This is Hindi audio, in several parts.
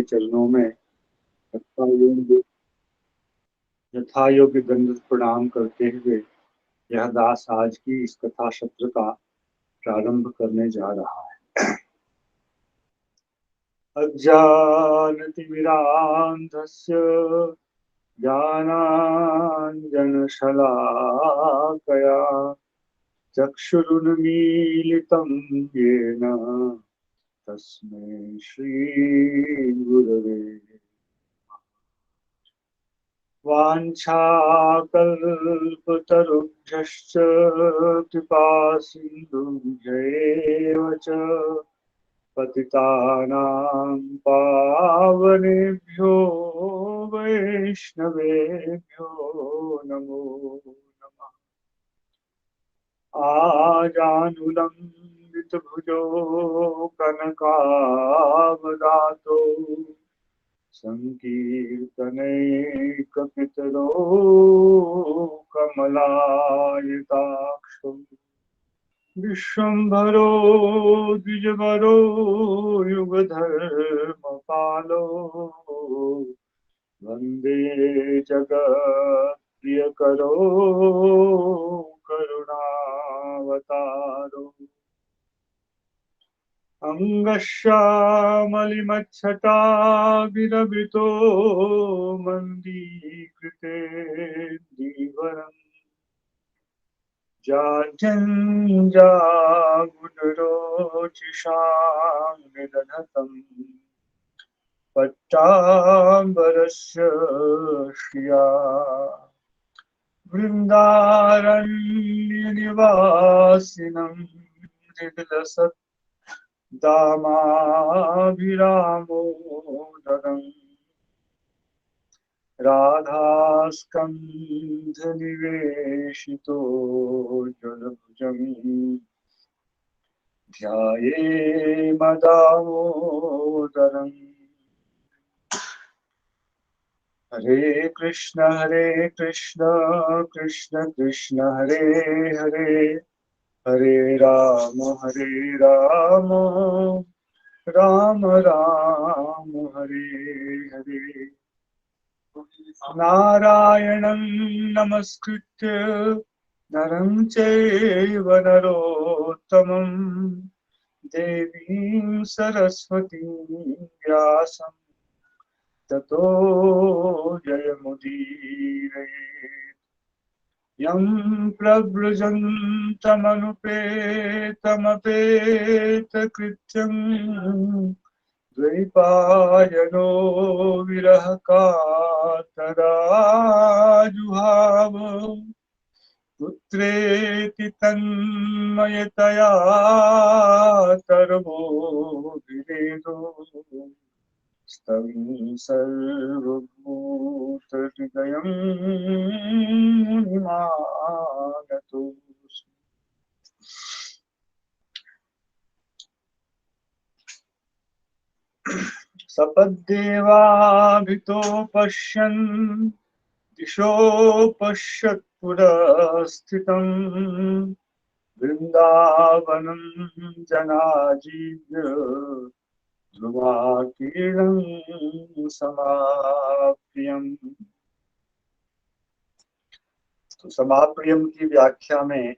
चरणों में यथा योग्य दंड प्रणाम करते हुए यह दास आज की इस कथा सत्र का प्रारंभ करने जा रहा है। अज्ञानतिमिरान्धस्य ज्ञानाञ्जनशलाकया चक्षुरुन्मीलितं येन तस्मै श्रीगुरवे वाञ्छाकल्पतरुभ्यश्च कृपासिन्धुभ्यैव च पतितानां पावनेभ्यो वैष्णवेभ्यो नमो नमः। आजानुलम्बितभुजो कनकावदातो संकीर्तनैकपितरो कमलायताक्षो विश्वम्भरो द्विजवरो युगधर्मपालो वन्दे जगत्प्रियकरो करुणावतारो अंगश्यामलिमच्छटा विरबितो मन्दीकृते दीवरम् जाड्यञ्जागुडरोचिषां निदधतम् पट्टाम्बरस्य श्रिया वृन्दारण्यनिवासिनं हृदिलसत् दामाभिरामोदरम् राधास्कन्धनिवेशितो जलभुजम् ध्यायेमदामोदरम्। हरे कृष्ण कृष्ण कृष्ण हरे हरे हरे राम राम राम हरे हरे। नारायणं नमस्कृत्य नरं चैव नरोत्तमं देवीं सरस्वतीं व्यासं ततो जयमुदीरयेत्। यं प्रव्रजन्तमनुपेतमपेतकृत्यं द्वैपायनो विरह कातराजुहाव पुत्रेति तन्मयतया तरवो विनेदो स्तं सर्वभूतहृदयं मुनिमानतोऽस्मि। सपद्देवाभितो पश्यन् दिशो पश्यत्पुरस्थितं वृन्दावनं जनाजीव्य ध्रुवाकीर्णं समाप्रियम्। तो समाप्रियम की व्याख्या में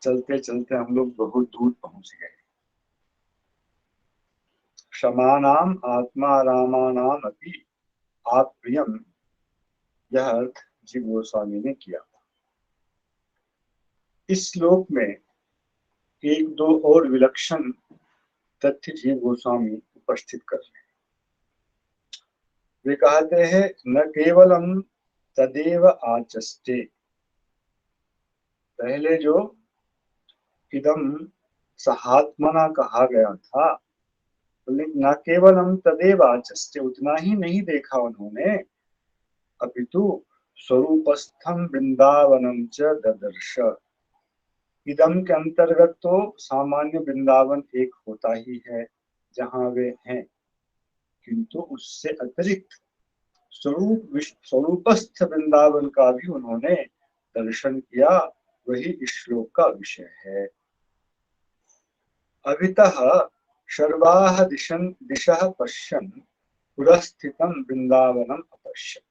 चलते चलते हम लोग बहुत दूर पहुंच गए। क्षमानाम आत्मा रामानाम अपि आप्रियम, यह अर्थ जीव गोस्वामी ने किया। इस श्लोक में एक दो और विलक्षण तथ्य जीव गोस्वामी उपस्थित कर रहे हैं। वे कहते हैं न केवलम तदेव आचस्ते, पहले जो इदम सहात्मना कहा गया था, न केवलम तदेव आचस्ते, उतना ही नहीं देखा उन्होंने, अपितु स्वरूपस्थम वृंदावनम च ददर्श। इदम के अंतर्गत तो सामान्य वृंदावन एक होता ही है जहां वे हैं, किंतु उससे अतिरिक्त स्वरूपस्थ वृंदावन का भी उन्होंने दर्शन किया। वही इस श्लोक का विषय है। अभितः सर्वाः दिशः पश्यन् पुरस्थितं वृंदावनम अपश्यत्।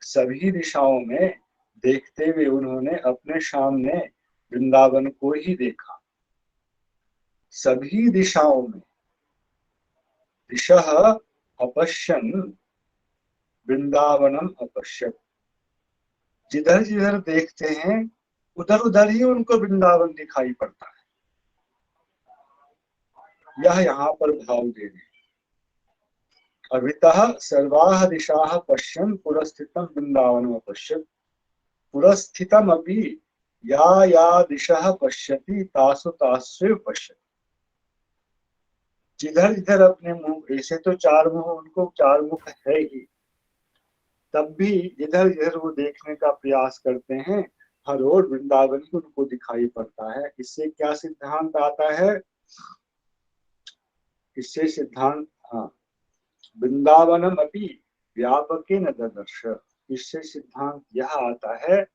सभी दिशाओं में देखते हुए उन्होंने अपने सामने वृंदावन को ही देखा। सभी दिशाओं में दिशः अपश्यन् वृंदावनम अपश्यत्, जिधर जिधर देखते हैं उधर उधर ही उनको वृंदावन दिखाई पड़ता है। यह यहाँ पर भाव दे रहे। अभितः सर्वाः दिशाः पश्यन् पुरस्थितं वृंदावनम अपश्यत्। पुरस्थितमपि या या दिशः पश्यति तासु तास्वेव पश्यति। जिधर जिधर अपने मुंह, ऐसे तो चार मुंह, उनको चार मुख है ही, तब भी जिधर जिधर वो देखने का प्रयास करते हैं हर ओर वृंदावन ही उनको दिखाई पड़ता है। इससे क्या सिद्धांत आता है? इससे सिद्धांत, हाँ, वृंदावनम अपि व्यापकेन ददर्श। इससे सिद्धांत यह आता है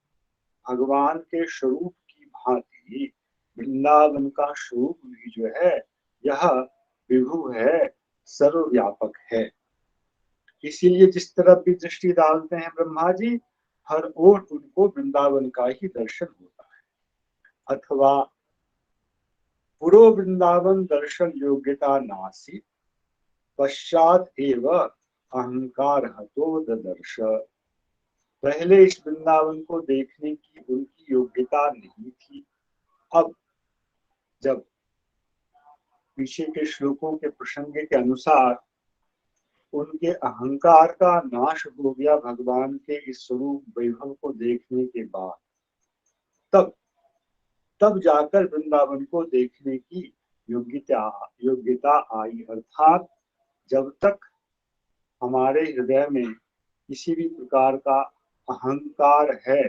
भगवान के स्वरूप की भांति वृंदावन का स्वरूप भी जो है यह विभु है, सर्वव्यापक है। इसीलिए जिस तरफ भी दृष्टि डालते हैं ब्रह्मा जी, हर ओर उनको वृंदावन का ही दर्शन होता है। अथवा पुरो वृंदावन दर्शन योग्यता नासी पश्चात एव अहंकार हतो ददर्श। पहले इस वृंदावन को देखने की उनकी योग्यता नहीं थी। अब जब पीछे के श्लोकों के प्रसंग के अनुसार उनके अहंकार का नाश हो गया भगवान के इस स्वरूप वैभव को देखने के बाद, तब तब जाकर वृंदावन को देखने की योग्यता आई। अर्थात जब तक हमारे हृदय में किसी भी प्रकार का अहंकार है,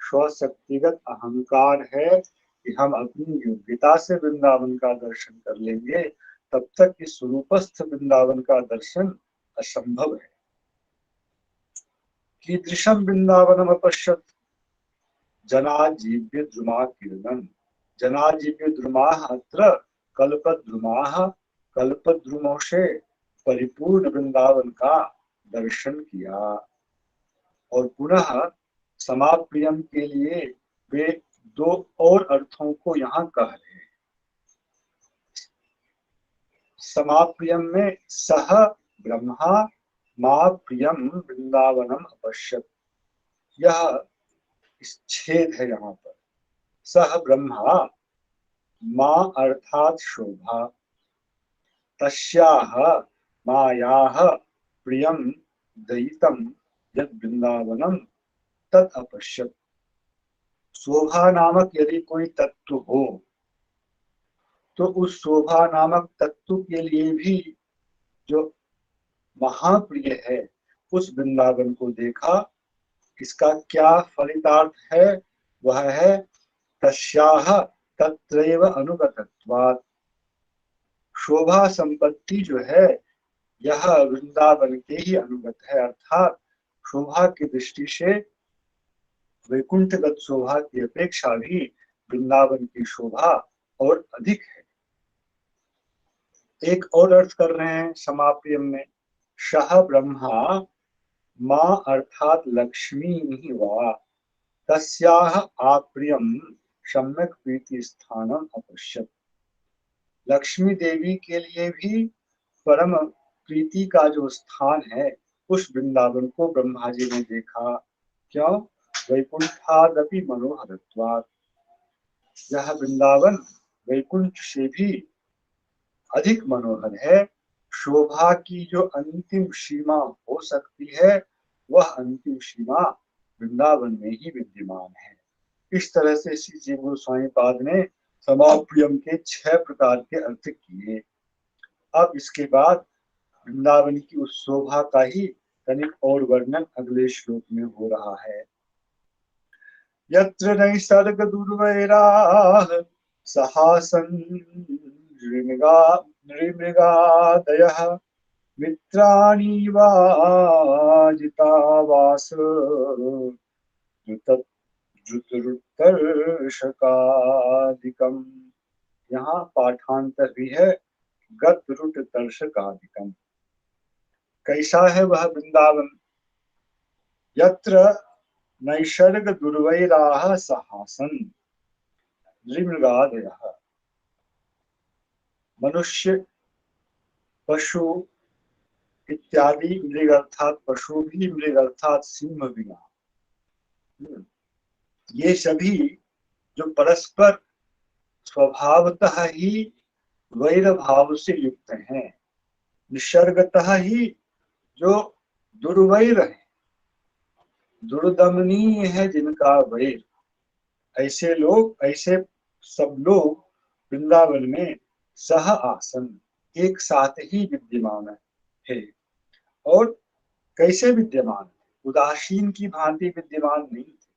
स्वशक्तिगत अहंकार है कि हम अपनी योग्यता से वृंदावन का दर्शन कर लेंगे, तब तक इस स्वरूपस्थ वृंदावन का दर्शन असंभव है। कीदृशं वृंदावनम अपश्यत् जनाजीव्य द्रुमा किरणम्। जनाजीव्य द्रुमाः अत्र कल्पद्रुमाः। कल्पद्रुमों से परिपूर्ण वृंदावन का दर्शन किया। और पुनः समाप्रियम के लिए वे दो और अर्थों को यहाँ कह रहे हैं। समाप्रियम में सह ब्रह्मा मा प्रियम वृंदावनम अपश्यत्, यह छेद है यहाँ पर। सह ब्रह्मा, माँ अर्थात शोभा, तस्याह मायाह प्रियम दयितम यद वृंदावनम तत् अपश्यत्। शोभा नामक यदि कोई तत्व हो तो उस शोभा नामक तत्व के लिए भी जो महाप्रिय है उस वृंदावन को देखा। इसका क्या फलितार्थ है? वह है तस्याह तत्रैव अनुगतत्वात्। शोभा संपत्ति जो है यह वृंदावन के ही अनुगत है। अर्थात शोभा की दृष्टि से वैकुंठगत शोभा की अपेक्षा भी वृंदावन की शोभा और अधिक है। एक और अर्थ कर रहे हैं समाप्रियम में, सह ब्रह्मा माँ अर्थात लक्ष्मी ही वा तस्याह आप्रियम सम्यक प्रीति स्थानम अपश्यत्। लक्ष्मी देवी के लिए भी परम प्रीति का जो स्थान है उस वृंदावन को ब्रह्मा जी ने देखा। क्यों? वैकुंठादपि मनोहरत्वात्। यह वृंदावन वैकुंठ से भी अधिक मनोहर है। शोभा की जो अंतिम सीमा हो सकती है वह अंतिम सीमा वृंदावन में ही विद्यमान है। इस तरह से श्री जीव गोस्वामी पाद ने समाप्रियम के 6 प्रकार के अर्थ किए। अब इसके बाद वृंदावन की उस शोभा का ही तनिक और वर्णन अगले श्लोक में हो रहा है। यत्र नैसर्ग दुर्वैराः सहासन् नृमृगादयः मित्राणि वाजितावास द्रुतरुत्तर्षकादिकम्। यहाँ पाठांतर भी है, गत रुट दर्श कादिकम। कैसा है वह वृंदावन? यत्र नैसर्ग दुर्वैराह सहासन नृमृगादयः। मनुष्य, पशु इत्यादि, मृग अर्थात पशु भी, मृग अर्थात सिंह भी, ये सभी जो परस्पर स्वभावतः ही वैर भाव से युक्त हैं, निसर्गतः ही जो दुर्वैर है, दुर्दमनीय है जिनका वैर, ऐसे लोग, ऐसे सब लोग वृंदावन में सह आसन, एक साथ ही विद्यमान है। और कैसे विद्यमान? उदासीन की भांति विद्यमान नहीं थे।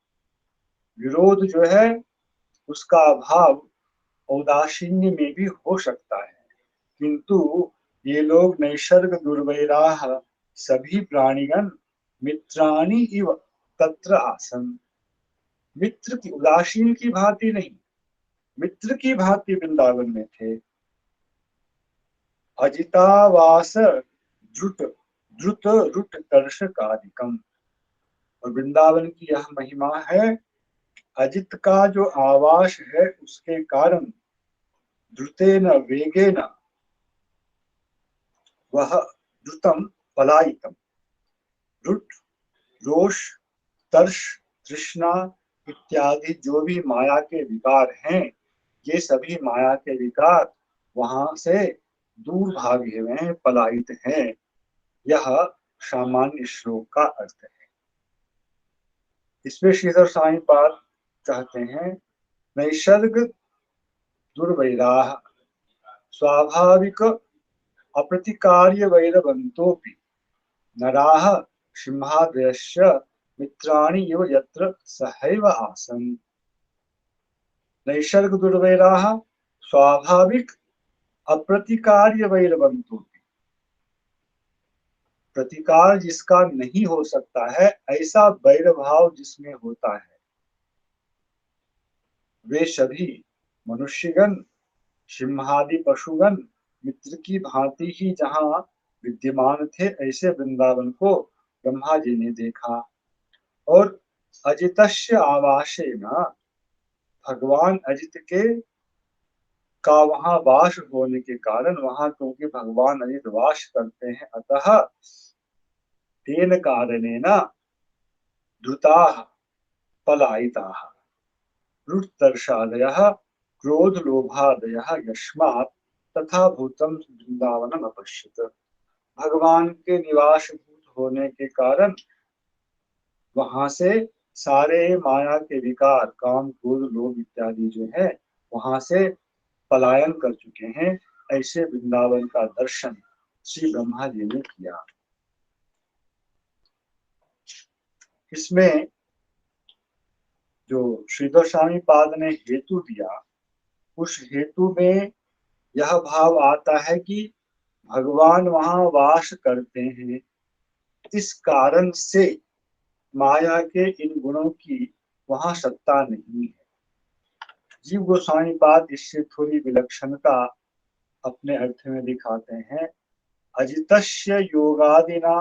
विरोध जो है उसका अभाव औदासीन्य में भी हो सकता है, किंतु ये लोग नैसर्ग दुर्वैराह सभी प्राणीगण मित्राणि इव तत्र आसन। मित्र की, उदासीन की भांति नहीं, मित्र की भांति वृंदावन में थे। अजितावास द्रुत द्रुत रुट कर्ष कादिकम। और वृंदावन की यह महिमा है, अजित का जो आवास है उसके कारण द्रुतेन वेगेन वह द्रुतम पलायितम। द्रुत, रोष, तर्ष, तृष्णा इत्यादि जो भी माया के विकार हैं, ये सभी माया के विकार वहां से दूर भागे हुए हैं, पलायित हैं। यह सामान्य श्लोक का अर्थ है। इसमें श्रीधर स्वामी पाद कहते हैं, नैसर्ग दुर्वैराह स्वाभाविक अप्रतिकार्य वैरवंतोपि नराः सिंहादयस्य मित्राणि इव यत्र सहैव आसन्। नैसर्ग दुर्वैराः स्वाभाविक अप्रतिकार्य वैरवंतोपि, प्रतिकार जिसका नहीं हो सकता है, ऐसा वैर भाव जिसमें होता है, वे सभी मनुष्यगण, सिंहादि पशुगण मित्र की भांति ही जहाँ विद्यमान थे, ऐसे वृंदावन को ब्रह्मा जी ने देखा। और अजितस्य आवासेन, भगवान अजित के का वहां वास होने के कारण, वहां क्योंकि भगवान अजित वास करते हैं, अतः तेन कारणेन धृताः पलायिताः रुद्धर्षादयः क्रोध लोभादयः यस्मात् तथा भूतम वृंदावनम अपश्यत। भगवान के निवास भूत होने के कारण वहां से सारे माया के विकार, काम क्रोध लोभ इत्यादि जो है, वहां से पलायन कर चुके हैं। ऐसे वृंदावन का दर्शन श्री ब्रह्मा जी ने किया। इसमें जो श्रीधर स्वामी पाद ने हेतु दिया, उस हेतु में यह भाव आता है कि भगवान वहां वास करते हैं, इस कारण से माया के इन गुणों की वहां सत्ता नहीं है। जीव गोस्वामी पाद इससे थोड़ी विलक्षणता अपने अर्थ में दिखाते हैं। अजितस्य योगादिना,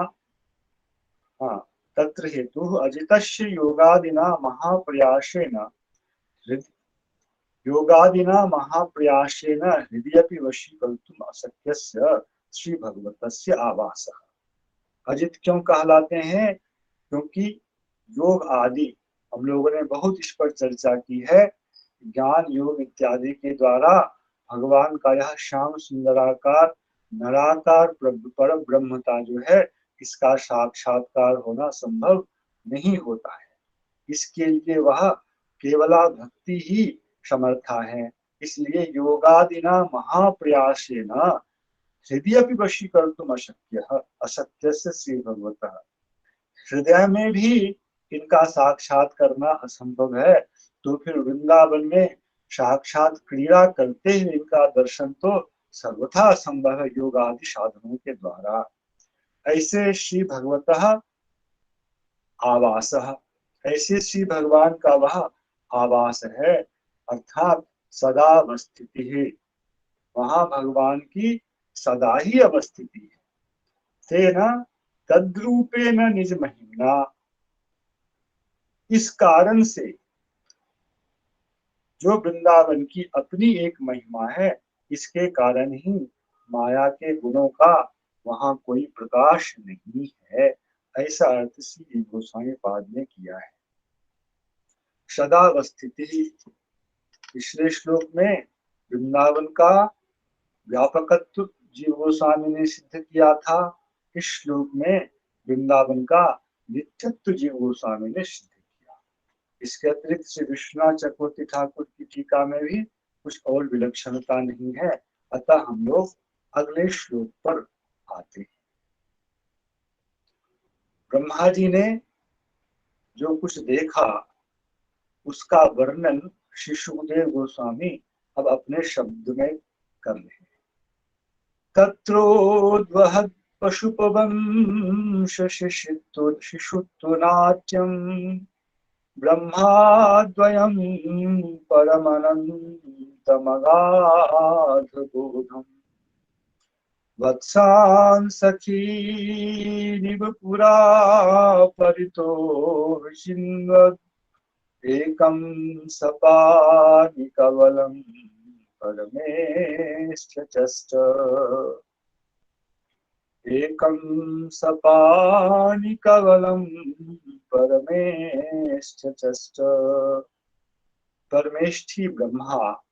हाँ, तत्र हेतु अजितस्य योगादिना महाप्रयासेन, योगादिना महाप्रयासेन हृदयपि वशीकर्तुम् अशक्यस्य श्री भगवतस्य आवासः। अजित क्यों कहलाते हैं? क्योंकि योग आदि हम लोगों ने बहुत इस पर चर्चा की है। ज्ञान योग इत्यादि के द्वारा भगवान का यह श्याम सुंदराकार नराकार पर ब्रह्मता जो है, इसका साक्षात्कार होना संभव नहीं होता है। इसके लिए वह केवला भक्ति ही समर्था है। इसलिए योगादिना महाप्रयासेन हृदय वशीकर्तुम् अशक्यः अशक्यस्य श्री भगवतः। हृदय में भी इनका साक्षात करना असंभव है, तो फिर वृंदावन में साक्षात क्रिया करते हुए इनका दर्शन तो सर्वथा असंभव है योग आदि साधनों के द्वारा। ऐसे श्री भगवतः आवासः, ऐसे श्री भगवान का वह आवास है, अर्थात सदा स्थिति है। वहां भगवान की सदा ही अवस्थिति है। तेना तद्रूपेण निज महिमा, इस कारण से जो वृंदावन की अपनी एक महिमा है, इसके कारण ही माया के गुणों का वहां कोई प्रकाश नहीं है। ऐसा अर्थ श्री गोस्वामी पाद ने किया है। सदावस्थिति, पिछले श्लोक में वृंदावन का व्यापकत्व जीव गोस्वामी ने सिद्ध किया था। इस श्लोक में वृंदावन का नित्यत्व जीव गोस्वामी ने सिद्ध किया। इसके अतिरिक्त श्री विश्वनाथ चक्रवर्ती ठाकुर की टीका में भी कुछ और विलक्षणता नहीं है। अतः हम लोग अगले श्लोक पर आते हैं। ब्रह्मा जी ने जो कुछ देखा उसका वर्णन श्री सुखदेव गोस्वामी अब अपने शब्द में कर रहे हैं। तत्रोद्वहत् पशुपवंश शिशुत्व नाट्यम ब्रह्माद्वयं परमनन्तमगाधबोधम् वत्सान् सखीनिव पुरा परितो विचिन्वत् एकं सपानिकवलं परमेष्ठचष्ट एकं सपानिकवलं परमेष्ठचष्ट। परमेष्ठी ब्रह्मा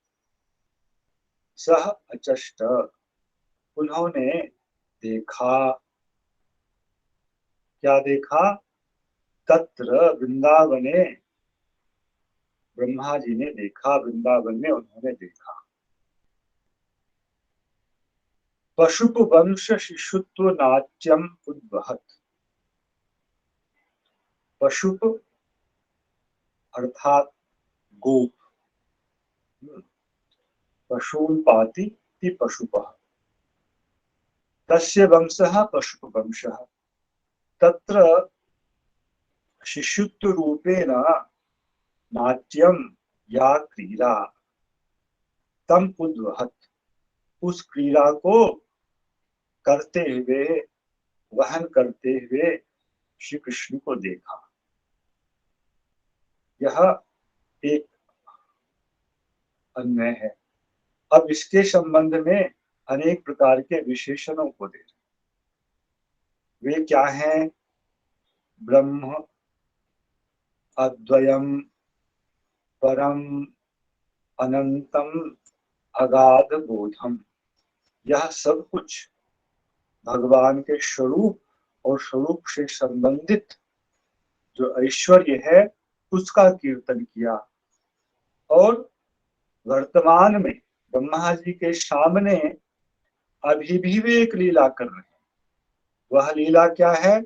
सह अचष्ट, उन्होंने देखा। क्या देखा? तत्र वृंदावने, ब्रह्मा जी ने देखा, वृंदावन में उन्होंने देखा। पशुप वंश शिशुत्व नाट्यम उद्वहत। पशुप अर्थात गोप, पशून् पाति इति पशुपः, तस्य वंशः पशुप वंशः। तत्र शिशुत्व रूपेण नाट्यम या क्रीड़ा तम उद्वहत, उस क्रीड़ा को करते हुए, वहन करते हुए श्री कृष्ण को देखा। यह एक अन्वय है। अब इसके संबंध में अनेक प्रकार के विशेषणों को दे रहे। वे क्या हैं? ब्रह्म, अद्वयम, परम, अनंतम, अगाध बोधम। यह सब कुछ भगवान के स्वरूप और स्वरूप से संबंधित जो ऐश्वर्य है उसका कीर्तन किया। और वर्तमान में ब्रह्मा जी के सामने अभी भी वे एक लीला कर रहे हैं। वह लीला क्या है?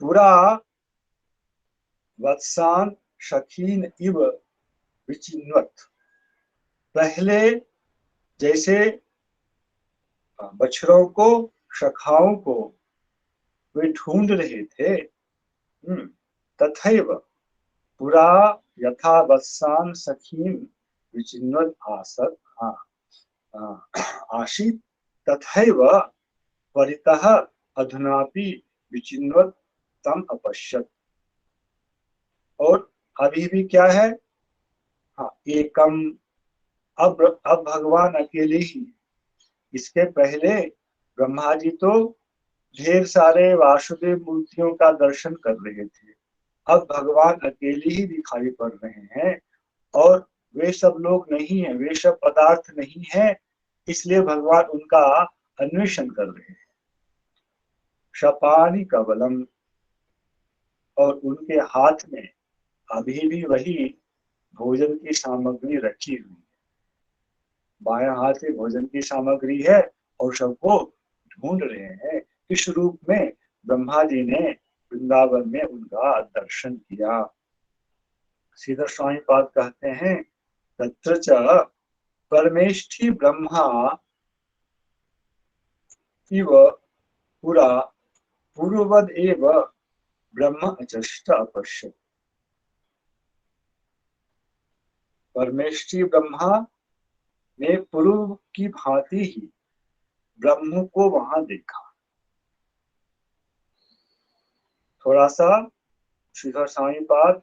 पूरा वत्सान शखीन इव विचिन्वत। पहले जैसे बछड़ों को, शखाओं को वे ढूंढ रहे थे, तथैव पुरा यथा वत्सान सखीन विचिन्वत आसत आसीत् तथैव परितः अधुनापि विचिन्वत तम अपश्यत। और अभी भी क्या है? हाँ, एकम। अब भगवान अकेले ही। इसके पहले ब्रह्मा जी तो ढेर सारे वासुदेव मूर्तियों का दर्शन कर रहे थे। अब भगवान अकेले ही दिखाई पड़ रहे हैं और वे सब लोग नहीं है, वे सब पदार्थ नहीं है, इसलिए भगवान उनका अन्वेषण कर रहे हैं। शपानी कवलम, और उनके हाथ में अभी भी वही भोजन की सामग्री रखी हुई है। बाएं हाथ में भोजन की सामग्री है और सबको ढूंढ रहे हैं। इस रूप में ब्रह्मा जी ने वृंदावन में उनका दर्शन किया। सीधा स्वामी पाद कहते हैं, तत्र च परमेष्ठी ब्रह्मा इव पुरा पूर्ववद एव ब्रह्म अचष्ट अपश्यत्। परमेष्ठी ब्रह्मा ने पूर्व की भांति ही ब्रह्म को वहां देखा। थोड़ा सा श्रीधर स्वामी पाद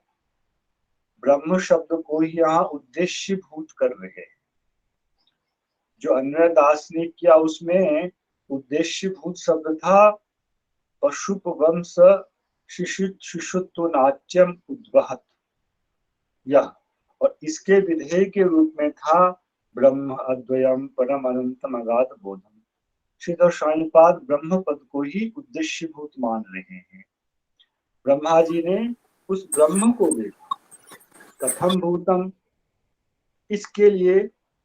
ब्रह्म शब्द को ही यहाँ उद्देश्य भूत कर रहे हैं। जो अन्य दास ने किया उसमें उद्देश्य भूत शब्द था पशुप वंश शिशुत्व नाट्यम उद्वहत, यह, और इसके विधेय के रूप में था ब्रह्म अद्वयम परम अनंतम अगाध बोधम। श्रीधर स्वामीपाद ब्रह्म पद को ही उद्देश्य भूत मान रहे हैं। ब्रह्मा जी ने उस ब्रह्म को देखा, कथम भूतम, इसके लिए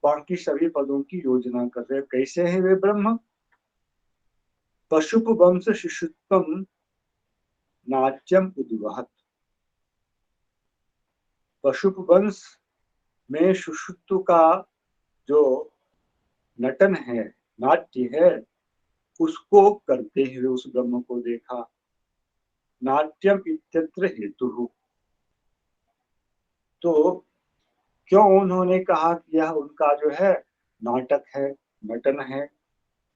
बाकी सभी पदों की योजना कर रहे। कैसे हैं वे ब्रह्म? पशुप वंश शिशुत्वम नाट्यम उद्वहत, पशुप वंश में सुषुप्त का जो नटन है, नाट्य है, उसको करते हुए उस ब्रह्म को देखा। नाट्यम इत्यत्र हेतु, तो क्यों उन्होंने कहा कि यह उनका जो है नाटक है, नटन है?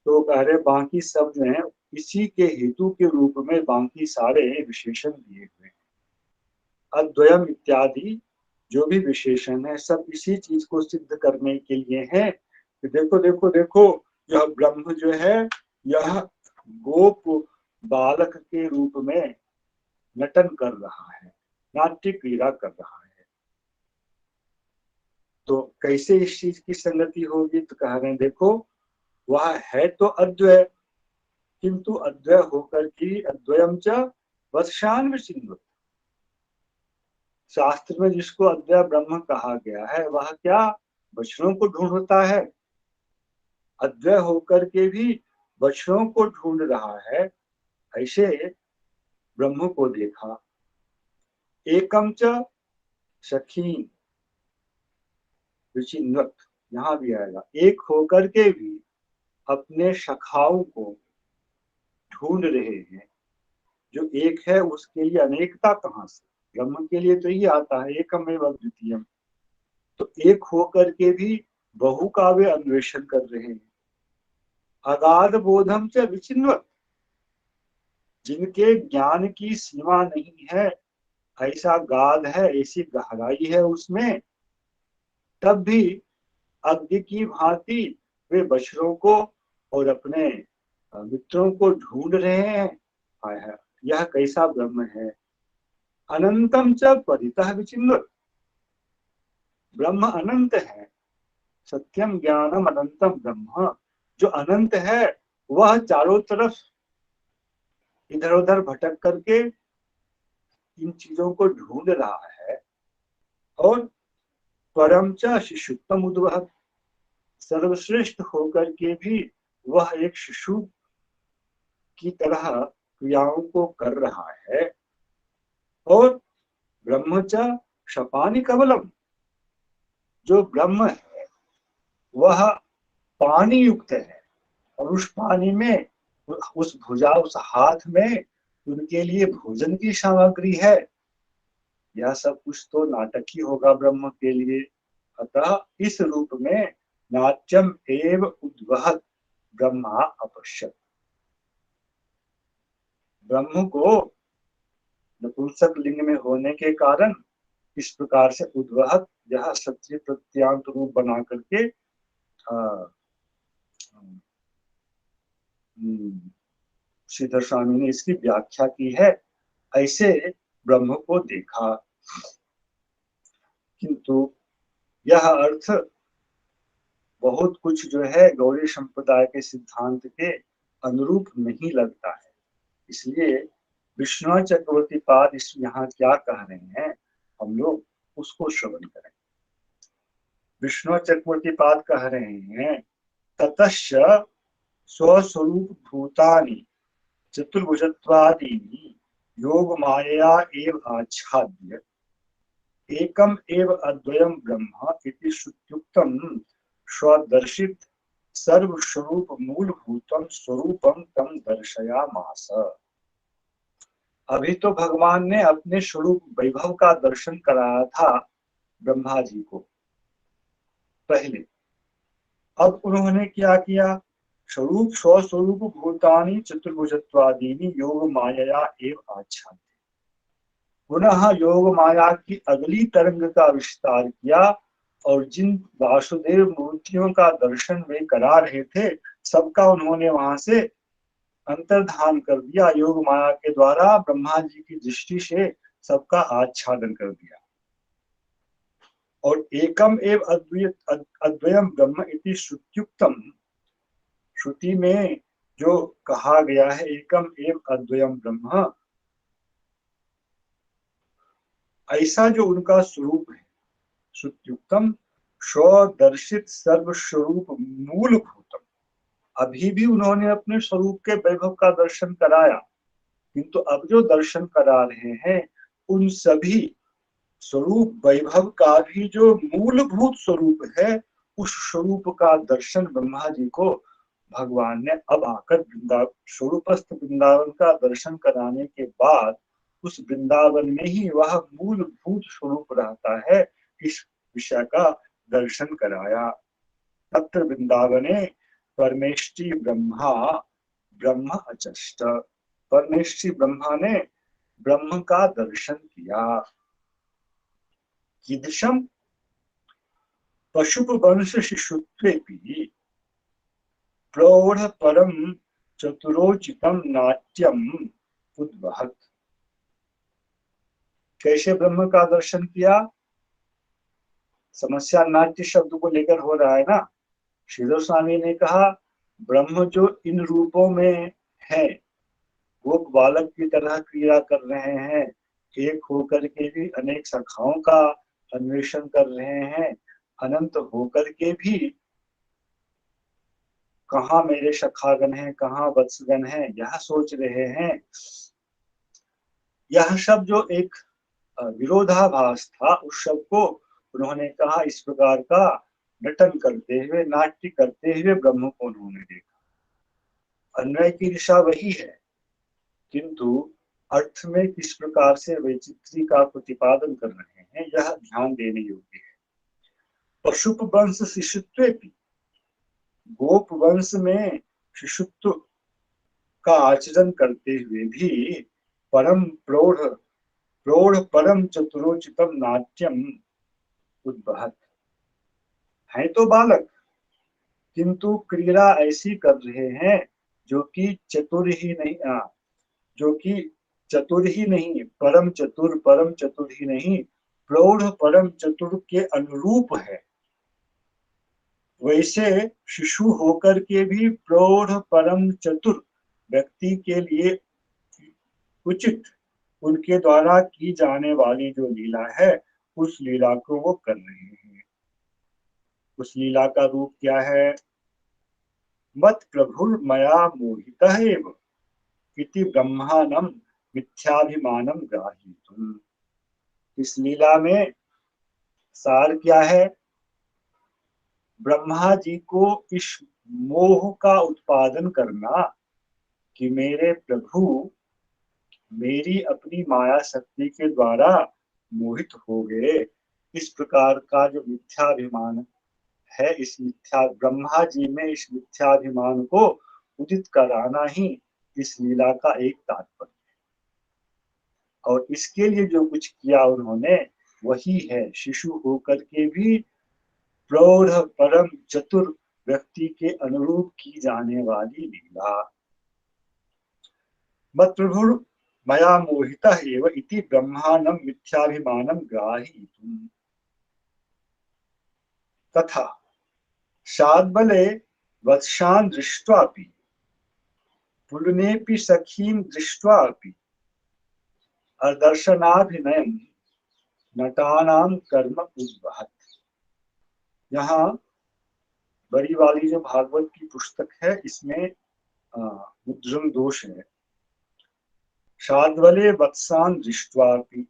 तो कह रहे बाकी सब जो है इसी के हेतु के रूप में बाकी सारे विशेषण दिए हुए हैं। अद्वयम इत्यादि जो भी विशेषण है सब इसी चीज को सिद्ध करने के लिए है कि देखो देखो देखो, यह ब्रह्म जो है यह गोप बालक के रूप में नटन कर रहा है, नाट्य क्रीड़ा कर रहा है। तो कैसे इस चीज की संगति होगी? तो कह रहे हैं देखो, वह है तो अद्वय, किंतु अद्वय होकर की अद्वयम च वत्सान विचिन्वत, शास्त्र में जिसको अद्वय ब्रह्म कहा गया है वह क्या बच्चों को ढूंढता है? अद्वय होकर के भी बच्चों को ढूंढ रहा है। ऐसे ब्रह्म को देखा। एकम च सखी विचिन्वत, यहाँ भी आएगा, एक होकर के भी अपने सखाओं को ढूंढ रहे हैं। जो एक है उसके लिए अनेकता कहाँ से? ब्रह्म के लिए तो ये आता है एकमेव अद्वितीयम। तो एक होकर के भी बहु का वे अन्वेषण कर रहे हैं। अगाध बोधम च विचिन्वत, जिनके ज्ञान की सीमा नहीं है, ऐसा गाध है, ऐसी गहराई है उसमें, तब भी अग्नि की भांति वे बछड़ों को और अपने मित्रों को ढूंढ रहे हैं। यह कैसा ब्रह्म है? अनंतम च परितः विचिन्वत, ब्रह्म अनंत है। सत्यम ज्ञानम अनंतम ब्रह्म, जो अनंत है वह चारों तरफ इधर उधर भटक करके इन चीजों को ढूंढ रहा है। और परम च शिशुत्तम उद्वहत, सर्वश्रेष्ठ होकर के भी वह एक शिशु की तरह क्रियाओं को कर रहा है। और ब्रह्म च शपानि कबलम, जो ब्रह्म है वह पानी युक्त है, और उस पानी में उस भुजा उस हाथ में उनके लिए भोजन की सामग्री है। यह सब कुछ तो नाटक ही होगा ब्रह्म के लिए। अतः इस रूप में नाट्यम एव उद्वहत ब्रह्मा अपश्यत, ब्रह्म को नपुंसक लिंग में होने के कारण इस प्रकार से उद्वहत, यह सत्य प्रत्यांत रूप बना करके श्रीधर स्वामी ने इसकी व्याख्या की है। ऐसे ब्रह्म को देखा, किंतु यह अर्थ बहुत कुछ जो है गौड़ी संप्रदाय के सिद्धांत के अनुरूप नहीं लगता है। इसलिए विष्णु चक्रवर्ती पाद इस यहाँ क्या कह रहे हैं, हम लोग उसको श्रवण करें। विष्णु चक्रवर्ती पाद कह रहे हैं, ततश्च स्वस्वरूप भूतानि चतुर्भुजत्वादीनि योग माया एव आच्छाद्य एकम एव अद्वयम ब्रह्म इति श्रुत्युक्तम स्वदर्शित सर्वस्वरूप मूलभूतम स्वरूपम तम दर्शयामास। अभी तो भगवान ने अपने स्वरूप वैभव का दर्शन कराया था ब्रह्मा जी को पहले, अब उन्होंने क्या किया, स्वरूप स्वस्वरूप भूतानि चतुर्भुजत्वादीनि योग माया एव आच्छाद्य। पुनः योग माया की अगली तरंग का विस्तार किया और जिन वासुदेव मूर्तियों का दर्शन वे करा रहे थे सबका उन्होंने वहां से अंतर्धान कर दिया, योग माया के द्वारा ब्रह्मा जी की दृष्टि से सबका आच्छादन कर दिया। और एकम एव अद्वयम ब्रह्म इति श्रुत्युक्तम, श्रुति में जो कहा गया है एकम एव अद्वयम ब्रह्म, ऐसा जो उनका स्वरूप है, श्रुत्युक्तम स्वदर्शित सर्वस्वरूप मूलभूतम, अभी भी उन्होंने अपने स्वरूप के वैभव का दर्शन कराया, किंतु अब जो दर्शन करा रहे हैं उन सभी स्वरूप वैभव का भी जो मूलभूत स्वरूप है, उस स्वरूप का दर्शन ब्रह्मा जी को भगवान ने अब आकर वृंदावन, स्वरूपस्थ वृंदावन का दर्शन कराने के बाद उस वृंदावन में ही वह मूलभूत स्वरूप रहता है, इस विषय का दर्शन कराया। तत्र वृंदावने परमेष्टि ब्रह्मा ब्रह्म अचष्ट, परमेष्टि ब्रह्मा ने ब्रह्म का दर्शन किया। कीदृशम पशुप वंश शिशुत्वेपि प्रौढ़ परम चतुरोचितम नाट्यम उद्वहत। कैसे ब्रह्म का दर्शन किया? समस्या नाट्य शब्द को लेकर हो रहा है ना। श्रीधर स्वामी ने कहा ब्रह्म जो इन रूपों में है वो बालक की तरह क्रिया कर रहे हैं, एक होकर के भी अनेक शाखाओं का अन्वेषण कर रहे हैं, अनंत होकर के भी कहाँ मेरे सखागण हैं, कहाँ वत्सगण हैं, यह सोच रहे हैं। यह सब जो एक विरोधाभास था उस सब को उन्होंने कहा इस प्रकार का नटन करते हुए, नाट्य करते हुए ब्रह्म को उन्होंने देखा। अन्वय की दिशा वही है, किंतु अर्थ में किस प्रकार से वैचित्री का प्रतिपादन कर रहे हैं यह ध्यान देने योग्य है। पशुप वंश शिशुत्व भी, गोप वंश में शिशुत्व का आचरण करते हुए भी परम प्रौढ़ प्रौढ़ परम चतुरोचितम नाट्यम उद्वहत, है तो बालक किंतु क्रीड़ा ऐसी कर रहे हैं जो कि चतुर ही नहीं, जो कि चतुर ही नहीं, परम चतुर ही नहीं, प्रौढ़ परम चतुर के अनुरूप है। वैसे शिशु होकर के भी प्रौढ़ परम चतुर व्यक्ति के लिए उचित उनके द्वारा की जाने वाली जो लीला है उस लीला को वो कर रहे हैं। उस लीला का रूप क्या है? मत प्रभुर मया मोहितः एव इति ब्रह्माणं मिथ्याभिमानं ग्राहीतुम्। इस लीला में सार क्या है? ब्रह्मा जी को इस मोह का उत्पादन करना कि मेरे प्रभु मेरी अपनी माया शक्ति के द्वारा मोहित हो गए, इस प्रकार का जो मिथ्याभिमान है, इस मिथ्या ब्रह्मा जी में इस मिथ्याभिमान को उदित कराना ही इस लीला का एक तात्पर्य है। और इसके लिए जो कुछ किया उन्होंने वही है शिशु होकर के भी प्रौढ़ परम चतुर व्यक्ति के अनुरूप की जाने वाली लीला। मत प्रभुर मया मोहितः एव इति ब्रह्माणं मिथ्याभिमानं ग्राहीतुम्। तथा शाद्बले वत्सान् दृष्ट्वापि पुलनेपि सखीं दृष्ट्वापि अदर्शनाभिनयं नटानां कर्म उद्वहत्। यहाँ बड़ी वाली जो भागवत की पुस्तक है इसमें मुद्रण दोष है। शाद्वले वत्सान् दृष्ट्वापि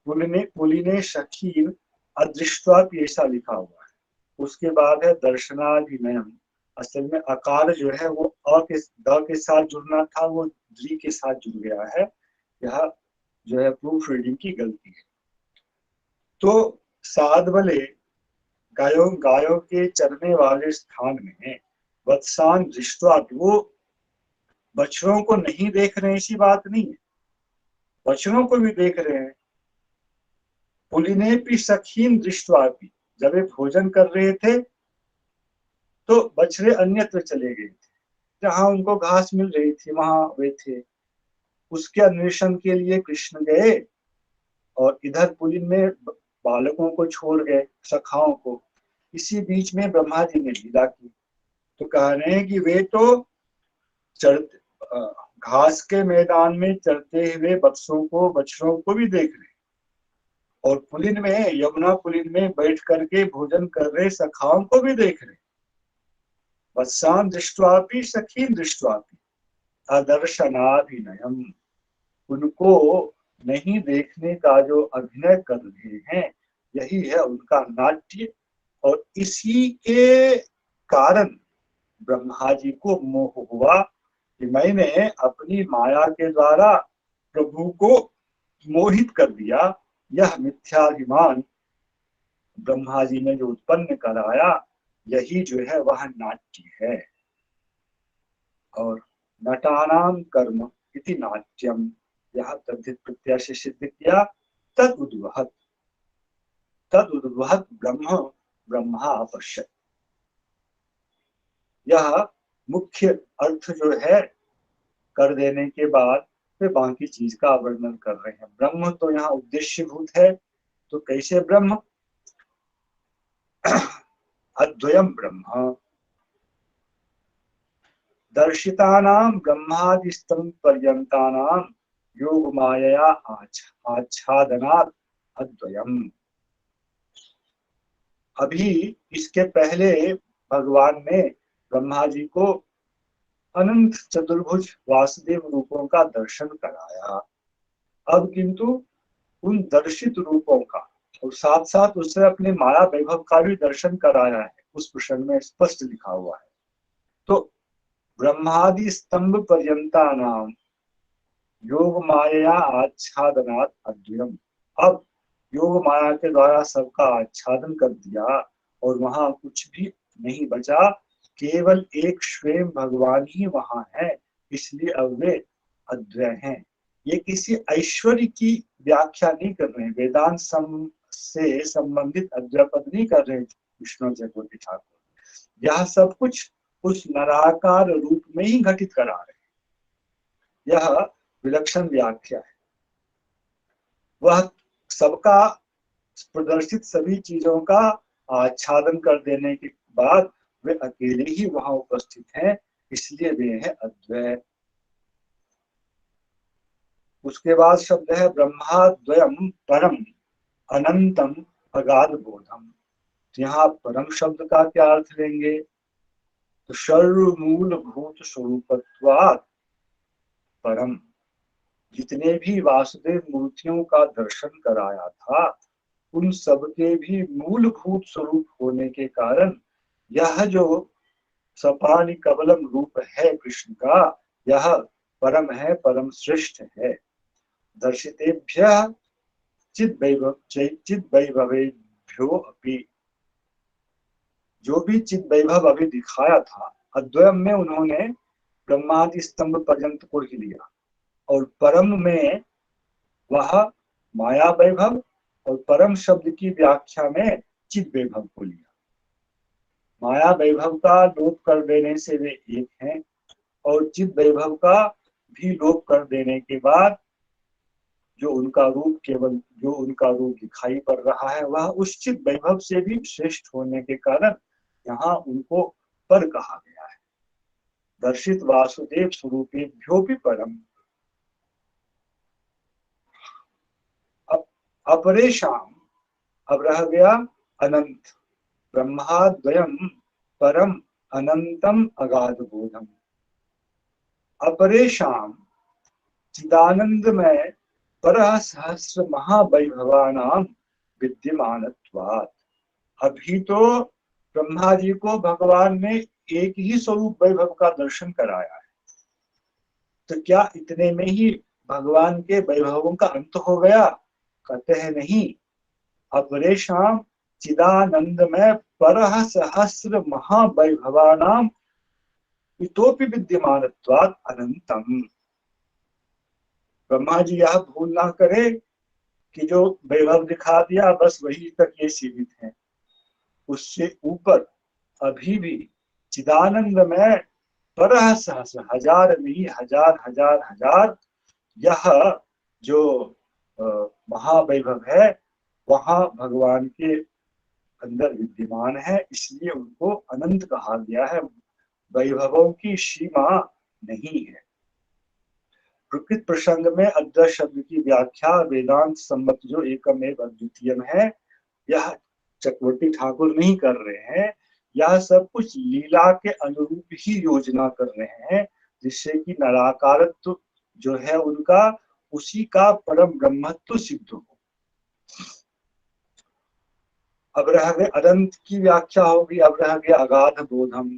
पुलिने सखीन अदृष्ट्वापि ऐसा लिखा हुआ है। उसके बाद है दर्शनाभिनयम, असल में अकार जो है वो द के साथ जुड़ना था, वो द्रि के साथ जुड़ गया है। यह जो है प्रूफ रीडिंग की गलती है। तो साधवले गायों गायों के चरने वाले स्थान में वत्सान दृष्टवा, वो बछड़ों को नहीं देख रहे ऐसी बात नहीं है, बछड़ों को भी देख रहे हैं। पुलिने भी सखीन दृष्टवा भी, जब वे भोजन कर रहे थे तो बछड़े अन्यत्र चले गए थे, जहां उनको घास मिल रही थी वहां वे थे। उसके अन्वेषण के लिए कृष्ण गए और इधर पुलिन में बालकों को छोड़ गए, सखाओं को। इसी बीच में ब्रह्मा जी ने लीला की। तो कह रहे हैं कि वे तो चढ़ते घास के मैदान में चलते हुए बछड़ों को भी देख रहे, और पुलिन में, यमुना पुलिन में बैठ करके भोजन कर रहे सखाओं को भी देख रहे। वत्सान दृष्टवापि सखीन दृष्टवापि अदर्शनाभिनयम, उनको नहीं देखने का जो अभिनय कर रहे हैं, यही है उनका नाट्य। और इसी के कारण ब्रह्मा जी को मोह हुआ कि मैंने अपनी माया के द्वारा प्रभु को मोहित कर दिया। यह मिथ्याभिमान ब्रह्मा जी ने जो उत्पन्न कराया, यही जो है वह नाट्य है। और नटानाम कर्म इति नाट्यम, यह तद्धित प्रत्यय से सिद्ध किया। तद उद्वहत ब्रह्मा पश्यत, यह मुख्य अर्थ जो है कर देने के बाद वे बाकी चीज का वर्णन कर रहे हैं। ब्रह्म तो यहाँ उद्देश्य भूत है, तो कैसे ब्रह्म? अद्वयम ब्रह्म दर्शितानां ब्रह्मादिस्तम पर्यंतानां योग मायया आच्छादनात् अद्वयम। अभी इसके पहले भगवान ने ब्रह्मा जी को अनंत चतुर्भुज वासुदेव रूपों का दर्शन कराया। अब किंतु उन दर्शित रूपों का और साथ साथ उसने अपने माया वैभव का भी दर्शन कराया है, उस प्रसंग में स्पष्ट लिखा हुआ है। तो ब्रह्मादि स्तंभ पर्यंता नाम योग माया आच्छादनात् अद्वयम। अब योग माया के द्वारा सबका आच्छादन कर दिया और वहां कुछ भी नहीं बचा, केवल एक स्वयं भगवान ही वहां है, इसलिए अब वे अद्वय हैं। ये किसी ऐश्वर्य की व्याख्या नहीं कर रहे हैं, वेदांत से संबंधित अद्वय पद नहीं कर रहे विष्णु चक्रवर्ती ठाकुर। यह सब कुछ उस निराकार रूप में ही घटित करा रहे हैं। यह विलक्षण व्याख्या है। वह सबका प्रदर्शित सभी चीजों का आच्छादन कर देने के बाद वे अकेले ही वहां उपस्थित हैं, इसलिए वे हैं अद्वय। उसके बाद शब्द है ब्रह्माद्वयम परम अनंतम अगाध बोधम। यहाँ परम शब्द का क्या अर्थ लेंगे? तो सर्वमूल भूत स्वरूपत्वात् परम, जितने भी वासुदेव मूर्तियों का दर्शन कराया था, उन सबके भी मूलभूत स्वरूप होने के कारण यह जो सपानि कबलम रूप है कृष्ण का, यह परम है, परम श्रेष्ठ है। दर्शितेभ्य चिद वैभवेभ्यो अपि, जो भी चिद वैभव अभी दिखाया था अद्वयम में, उन्होंने ब्रह्मादि स्तंभ पर्यंत को ही लिया, और परम में वह माया वैभव, और परम शब्द की व्याख्या में चिद वैभव को लिया। माया वैभव का लोप कर देने से वे एक हैं, और चिद वैभव का भी लोप कर देने के बाद जो उनका रूप दिखाई पड़ रहा है, वह उस चिद वैभव से भी श्रेष्ठ होने के कारण यहाँ उनको पर कहा गया है। दर्शित वासुदेव स्वरूपेभ्यो भी परम। अपरेशाम, अब रह गया अनंत। ब्रह्माद्वयम परम अनंतम अगाध बोधम। अपरेशाम चिदानंदमय परः सहस्र महावैभवानां विद्यमानत्वात्। अभी तो ब्रह्मा जी को भगवान ने एक ही स्वरूप वैभव का दर्शन कराया है, तो क्या इतने में ही भगवान के वैभवों का अंत हो गया? कहते हैं नहीं। अपरेशाम चिदानंदमय परः सहस्र महावैभवानाम इतोपि विद्यमानत्वात् अनंतम। ब्रह्मा जी यह भूल ना करे कि जो वैभव दिखा दिया बस वही तक ये सीमित है, उससे ऊपर अभी भी चिदानंदमय परः सहस्र, हजार नहीं हजार हजार हजार, यह जो महावैभव है वहां भगवान के अंदर विद्यमान है, इसलिए उनको अनंत कहा गया है। वैभवों की सीमा नहीं है। प्रकृत प्रसंग में अद्वैत शब्द की व्याख्या वेदांत सम्मत जो एकमेव अद्वितीयम है, यह चक्रवर्ती ठाकुर नहीं कर रहे हैं। यह सब कुछ लीला के अनुरूप ही योजना कर रहे हैं, जिससे कि निराकारत्व जो है उनका, उसी का परम ब्रह्मत्व सिद्ध हो। अब रह गए अनंत की व्याख्या होगी। अब रह गया अगाध बोधम।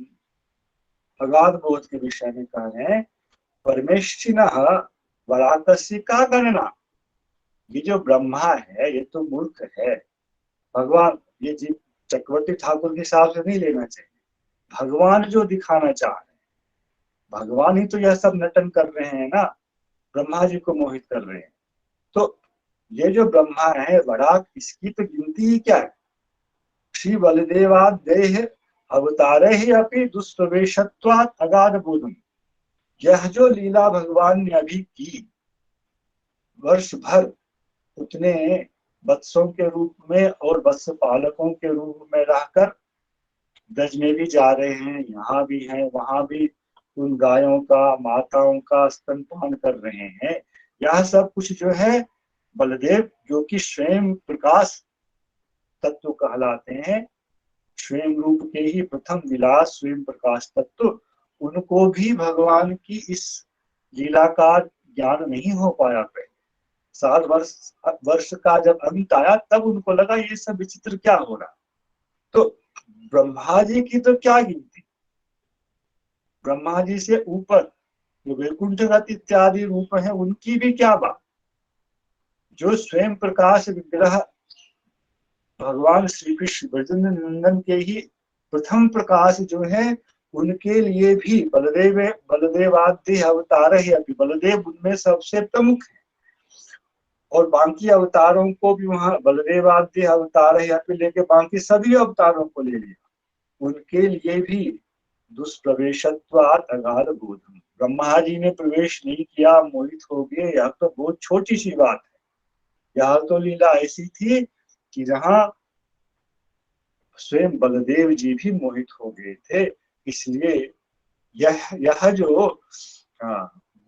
अगाध बोध के विषय में कह रहे हैं परमेष्ठिनः वरातस्य का गणना। ये जो ब्रह्मा है ये तो मूर्ख है। भगवान ये जीव चक्रवर्ती ठाकुर के हिसाब से नहीं लेना चाहिए। भगवान जो दिखाना चाह रहे हैं, भगवान ही तो यह सब नटन कर रहे हैं ना, ब्रह्मा जी को मोहित कर रहे हैं। तो ये जो ब्रह्मा है वरात, इसकी तो गिनती ही क्या है। श्री बलदेवाद देह अवतारे ही अपनी दुष्प्रवेशत्वात् अगाध बोधम। यह जो लीला भगवान ने अभी की, वर्ष भर उतने वत्सों के रूप में और वत्स पालकों के रूप में रहकर ब्रज में भी जा रहे हैं, यहाँ भी हैं, वहां भी उन गायों का माताओं का स्तनपान कर रहे हैं। यह सब कुछ जो है बलदेव जो कि स्वयं प्रकाश तत्व कहलाते हैं, स्वयं रूप के ही प्रथम विलास स्वयं प्रकाश तत्व, उनको भी भगवान की इस लीला का ज्ञान नहीं हो पाया। 7 वर्ष का जब अंत आया तब उनको लगा ये सब विचित्र क्या हो रहा। तो ब्रह्मा जी की तो क्या गिनती, ब्रह्मा जी से ऊपर जो वैकुंठगत इत्यादि रूप है उनकी भी क्या बात। जो स्वयं प्रकाश विग्रह भगवान श्री कृष्ण ब्रजेंद्र नंदन के ही प्रथम प्रकाश जो है, उनके लिए भी बलदेवाद्य अवतार है, अभी बलदेव उनमें सबसे प्रमुख है। और बाकी अवतारों को भी वहां बलदेवाद्य अवतार है लेके बाकी सभी अवतारों को ले लिया। उनके लिए भी दुष्प्रवेशत्वात् अगाध बोधम। ब्रह्मा जी ने प्रवेश नहीं किया, मोहित हो गए, यह तो बहुत छोटी सी बात है। यह तो लीला ऐसी थी कि जहां स्वयं बलदेव जी भी मोहित हो गए थे। इसलिए यह जो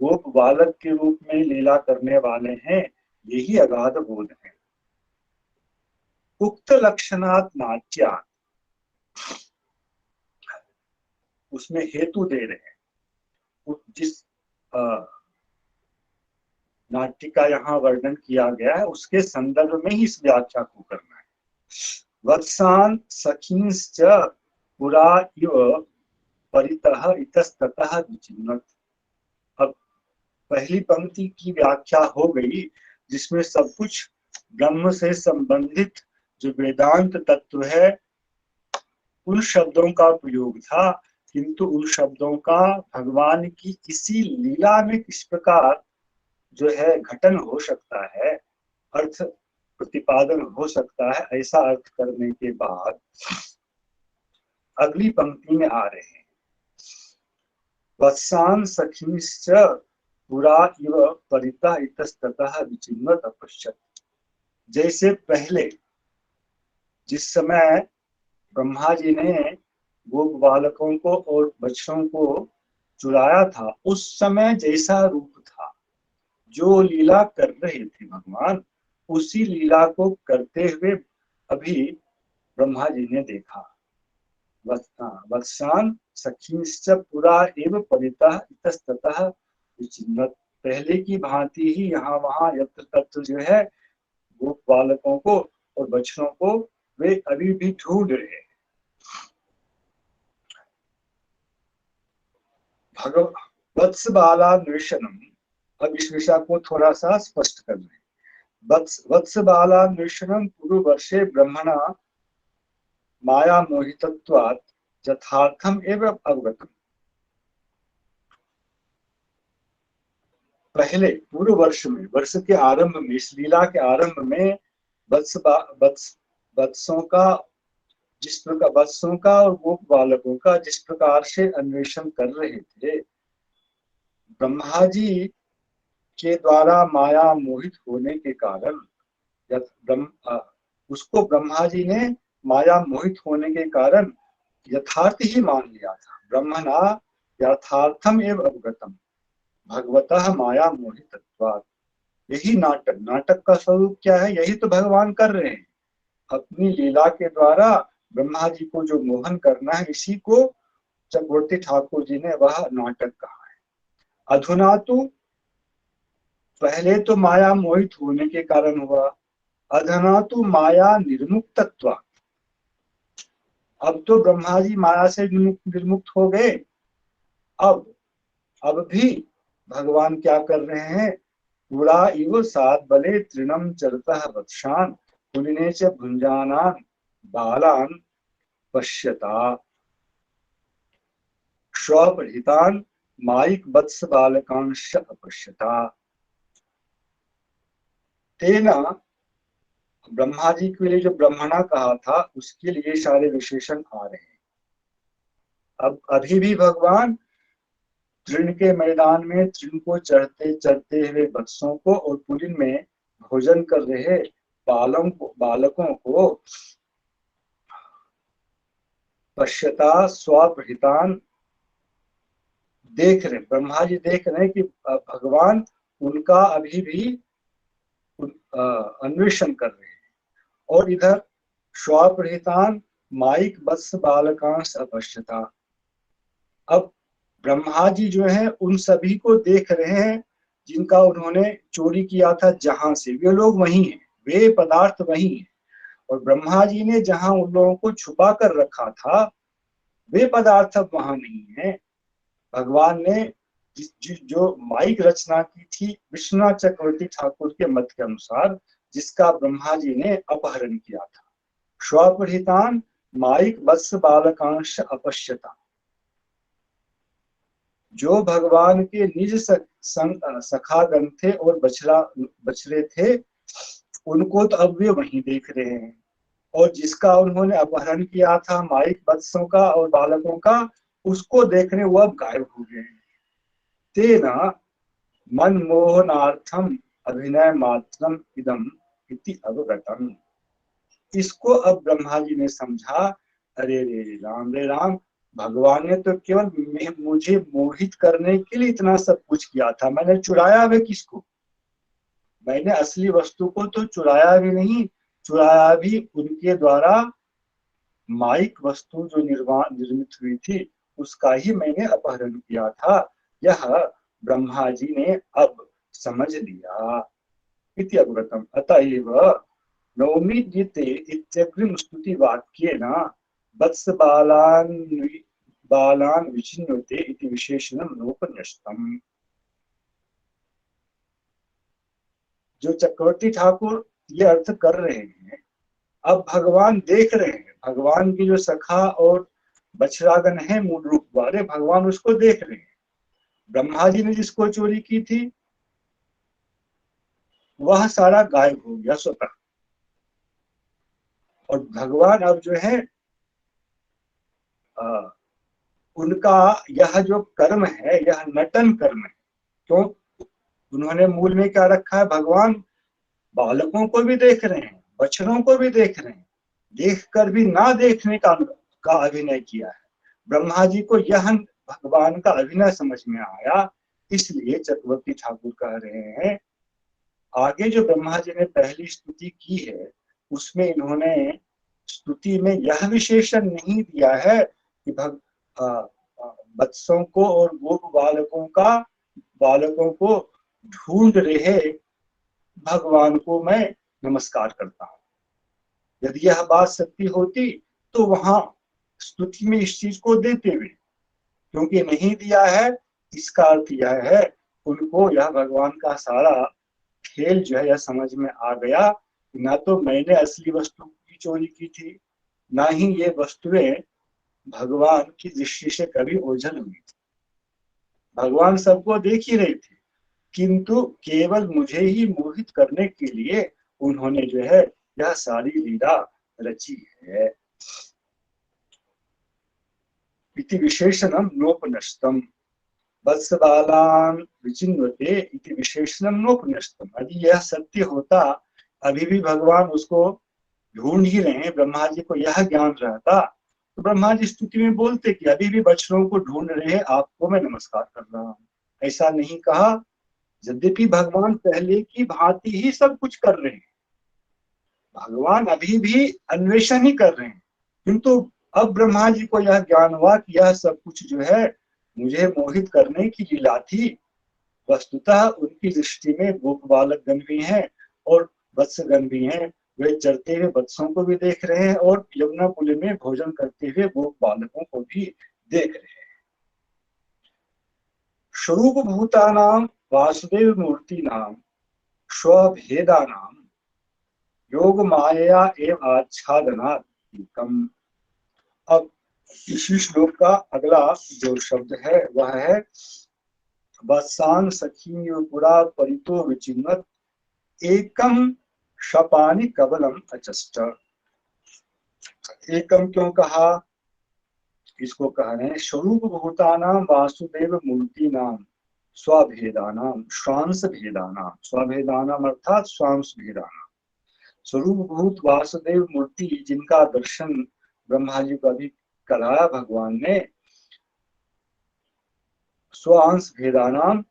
गोप बालक के रूप में लीला करने वाले हैं, यही अगाध बोध है। उक्त लक्षणात् नाट्या, उसमें हेतु दे रहे हैं। जिस नाट्य का यहाँ वर्णन किया गया है उसके संदर्भ में ही इस व्याख्या को करना है। वत्सान सखींश्च पुरा इव परितः इतस्ततः विचिन्वत्। अब पहली पंक्ति की व्याख्या हो गई जिसमें सब कुछ ब्रह्म से संबंधित जो वेदांत तत्व है उन शब्दों का प्रयोग था, किंतु उन शब्दों का भगवान की इसी लीला में किस प्रकार जो है घटन हो सकता है, अर्थ प्रतिपादन हो सकता है, ऐसा अर्थ करने के बाद अगली पंक्ति में आ रहे हैं वत्सान सखीश्च पुरा इव परिता इतस्ततः विचिन्वत अपश्यत्। जैसे पहले जिस समय ब्रह्मा जी ने गोप बालकों को और बच्चों को चुराया था, उस समय जैसा रूप था, जो लीला कर रहे थे भगवान, उसी लीला को करते हुए अभी ब्रह्मा जी ने देखा। वत्सान सखीश्च पुरा एव परितः इतस्ततः विचिन्वत्। पहले की भांति ही यहाँ वहां यत्र तत्र जो है गोप बालकों को और बच्चों को वे अभी भी ढूंढ रहे हैं। वत्स बालान्वेषणम, अब इस विषय को थोड़ा सा स्पष्ट कर रहे हैं। वत्स बालान्वेषणम पूर्व वर्षे ब्रह्मणा माया मोहितत्वात् यथार्थम एवं अवगतम। पहले पूर्व वर्ष में, वर्ष के आरंभ में, इस लीला के आरंभ में वत्स वत्स वत्सों का जिस प्रकार वत्सों का और गोप बालकों का जिस प्रकार से अन्वेषण कर रहे थे, ब्रह्मा जी के द्वारा माया मोहित होने के कारण उसको ब्रह्मा जी ने माया मोहित होने के कारण यथार्थ ही मान लिया था। ब्रह्मणा यथार्थम एवं अवगतम भगवतः माया मोहितत्वात्। यही नाटक, नाटक का स्वरूप क्या है? यही तो भगवान कर रहे हैं अपनी लीला के द्वारा। ब्रह्मा जी को जो मोहन करना है, इसी को चक्रवर्ती ठाकुर जी ने वह नाटक कहा है। अधुना तो पहले तो माया मोहित होने के कारण हुआ, अधुना तो माया निर्मुक्तत्व। अब तो ब्रह्मा जी माया से निर्मुक्त हो गए। अब भी भगवान क्या कर रहे हैं? पुरा इव सात बले तृणम चरतः वत्सान पुलिने च भुंजानान बालान पश्यता स्वपरिहितान माइक वत्स बालकांश अपश्यता। तेना, ब्रह्मा जी के लिए जो ब्रह्मणा कहा था उसके लिए सारे विशेषण आ रहे हैं। अब अभी भी भगवान तृण के मैदान में तृण को चढ़ते चढ़ते हुए वत्सों को और पुलिन में भोजन कर रहे बालकों को पश्यता स्वपरिहितान देख रहे, ब्रह्मा जी देख रहे हैं कि भगवान उनका अभी भी अन्वेषण कर रहे हैं। और इधर स्वपरिहितान माइक वत्स बालकांश अपश्यता। अब ब्रह्मा जी जो है उन सभी को देख रहे हैं जिनका उन्होंने चोरी किया था, जहां से वे लोग वही हैं, वे पदार्थ वही हैं। और ब्रह्मा जी ने जहां उन लोगों को छुपा कर रखा था, वे पदार्थ अब वहां नहीं है। भगवान ने जो माइक रचना की थी विश्वनाथ चक्रवर्ती ठाकुर के मत के अनुसार, जिसका ब्रह्मा जी ने अपहरण किया था। स्वपरिहितान माइक वत्स बालकांश अपश्यता। जो भगवान के निज सखागण थे और बछड़े थे, उनको तो अब वे वहीं देख रहे हैं। और जिसका उन्होंने अपहरण किया था माइक वत्सों का और बालकों का, उसको देखने वो अब गायब हो गए। तेना मनमोहनार्थम अभिनय मात्रम इदम इति अवगतम। इसको अब ब्रह्मा जी ने समझा, अरे रे राम, भगवान ने तो केवल मुझे मोहित करने के लिए इतना सब कुछ किया था। मैंने चुराया भी किसको? मैंने असली वस्तु को तो चुराया भी नहीं, चुराया भी उनके द्वारा माइक वस्तु जो निर्मित हुई थी उसका ही मैंने अपहरण किया था। यह ब्रह्मा जी ने अब समझ लिया। इति अवगतम अतएव नौमिद्यते इत्यग्रिम स्तुति वाक्येन वत्स बालान विचिन्यते इति विशेषणम नोपन्यस्तम। जो चक्रवर्ती ठाकुर ये अर्थ कर रहे हैं, अब भगवान देख रहे हैं, भगवान की जो सखा और बछरागण है मूल रूप वाले, भगवान उसको देख रहे हैं। ब्रह्मा जी ने जिसको चोरी की थी वह सारा गायब हो गया स्वतः। और भगवान अब जो है उनका यह जो कर्म है यह नटन कर्म है। तो उन्होंने मूल में क्या रखा है? भगवान बालकों को भी देख रहे हैं, बछड़ों को भी देख रहे हैं, देखकर भी ना देखने का अभिनय किया है। ब्रह्मा जी को यह भगवान का अभिनय समझ में आया, इसलिए चक्रवर्ती ठाकुर कह रहे हैं। आगे जो ब्रह्मा जी ने पहली स्तुति की है उसमें इन्होंने स्तुति में यह विशेषण नहीं दिया है कि बच्चों को और गोप बालकों को ढूंढ रहे भगवान को मैं नमस्कार करता हूँ। यदि यह बात सत्य होती तो वहां स्तुति में इस चीज को देते हुए, क्योंकि नहीं दिया है, इसका अर्थ यह है उनको यह भगवान का सारा खेल जो है यह समझ में आ गया कि ना तो मैंने असली वस्तु की चोरी की थी, ना ही ये वस्तुएं भगवान की दृष्टि से कभी ओझल हुई थी। भगवान सबको देख ही रहे थे, किंतु केवल मुझे ही मोहित करने के लिए उन्होंने जो है यह सारी लीला रची है। इति विशेषणम नोपनष्टम वत्सबालान विचिन्वते इति विशेषणम नोपनष्टम। यदि यह सत्य होता, अभी भी भगवान उसको ढूंढ ही रहे हैं, ब्रह्मा जी को यह ज्ञान रहता तो ब्रह्मा जी स्तुति में बोलते कि अभी भी बच्चों को ढूंढ रहे हैं, आपको मैं नमस्कार कर रहा हूं। ऐसा नहीं कहा, यद्यपि भगवान पहले की भांति ही सब कुछ कर रहे हैं, भगवान अभी भी अन्वेषण ही कर रहे हैं, किंतु अब ब्रह्मा जी को यह ज्ञान हुआ कि यह सब कुछ जो है मुझे मोहित करने की लीला थी। वस्तुतः उनकी दृष्टि में गोप बालक गण भी हैं और वत्स गण भी हैं। वे चरते हुए वत्सों को भी देख रहे हैं और यमुना कुल में भोजन करते हुए गोप बालकों को भी देख रहे हैं। स्वरूप भूतानाम वासुदेव मूर्ति नाम स्वभेदानाम योग माया एवं आच्छादनात्मकम। अब इसी श्लोक का अगला जो शब्द है वह है वत्सांग सखी पुरा परितो विचिन्वत एकम शपानी कबलम अचष्ट। एकम क्यों कहा, इसको कह रहे हैं स्वरूप भूतानाम वासुदेव मूर्ति नाम स्वभेदानाम स्वांश भेदानाम, स्वभेदानाम अर्थात स्वांश भेदानाम। स्वरूप भूत वासुदेव मूर्ति जिनका दर्शन ब्रह्मा जी को अभी कराया भगवान ने, स्वांश भेदानाम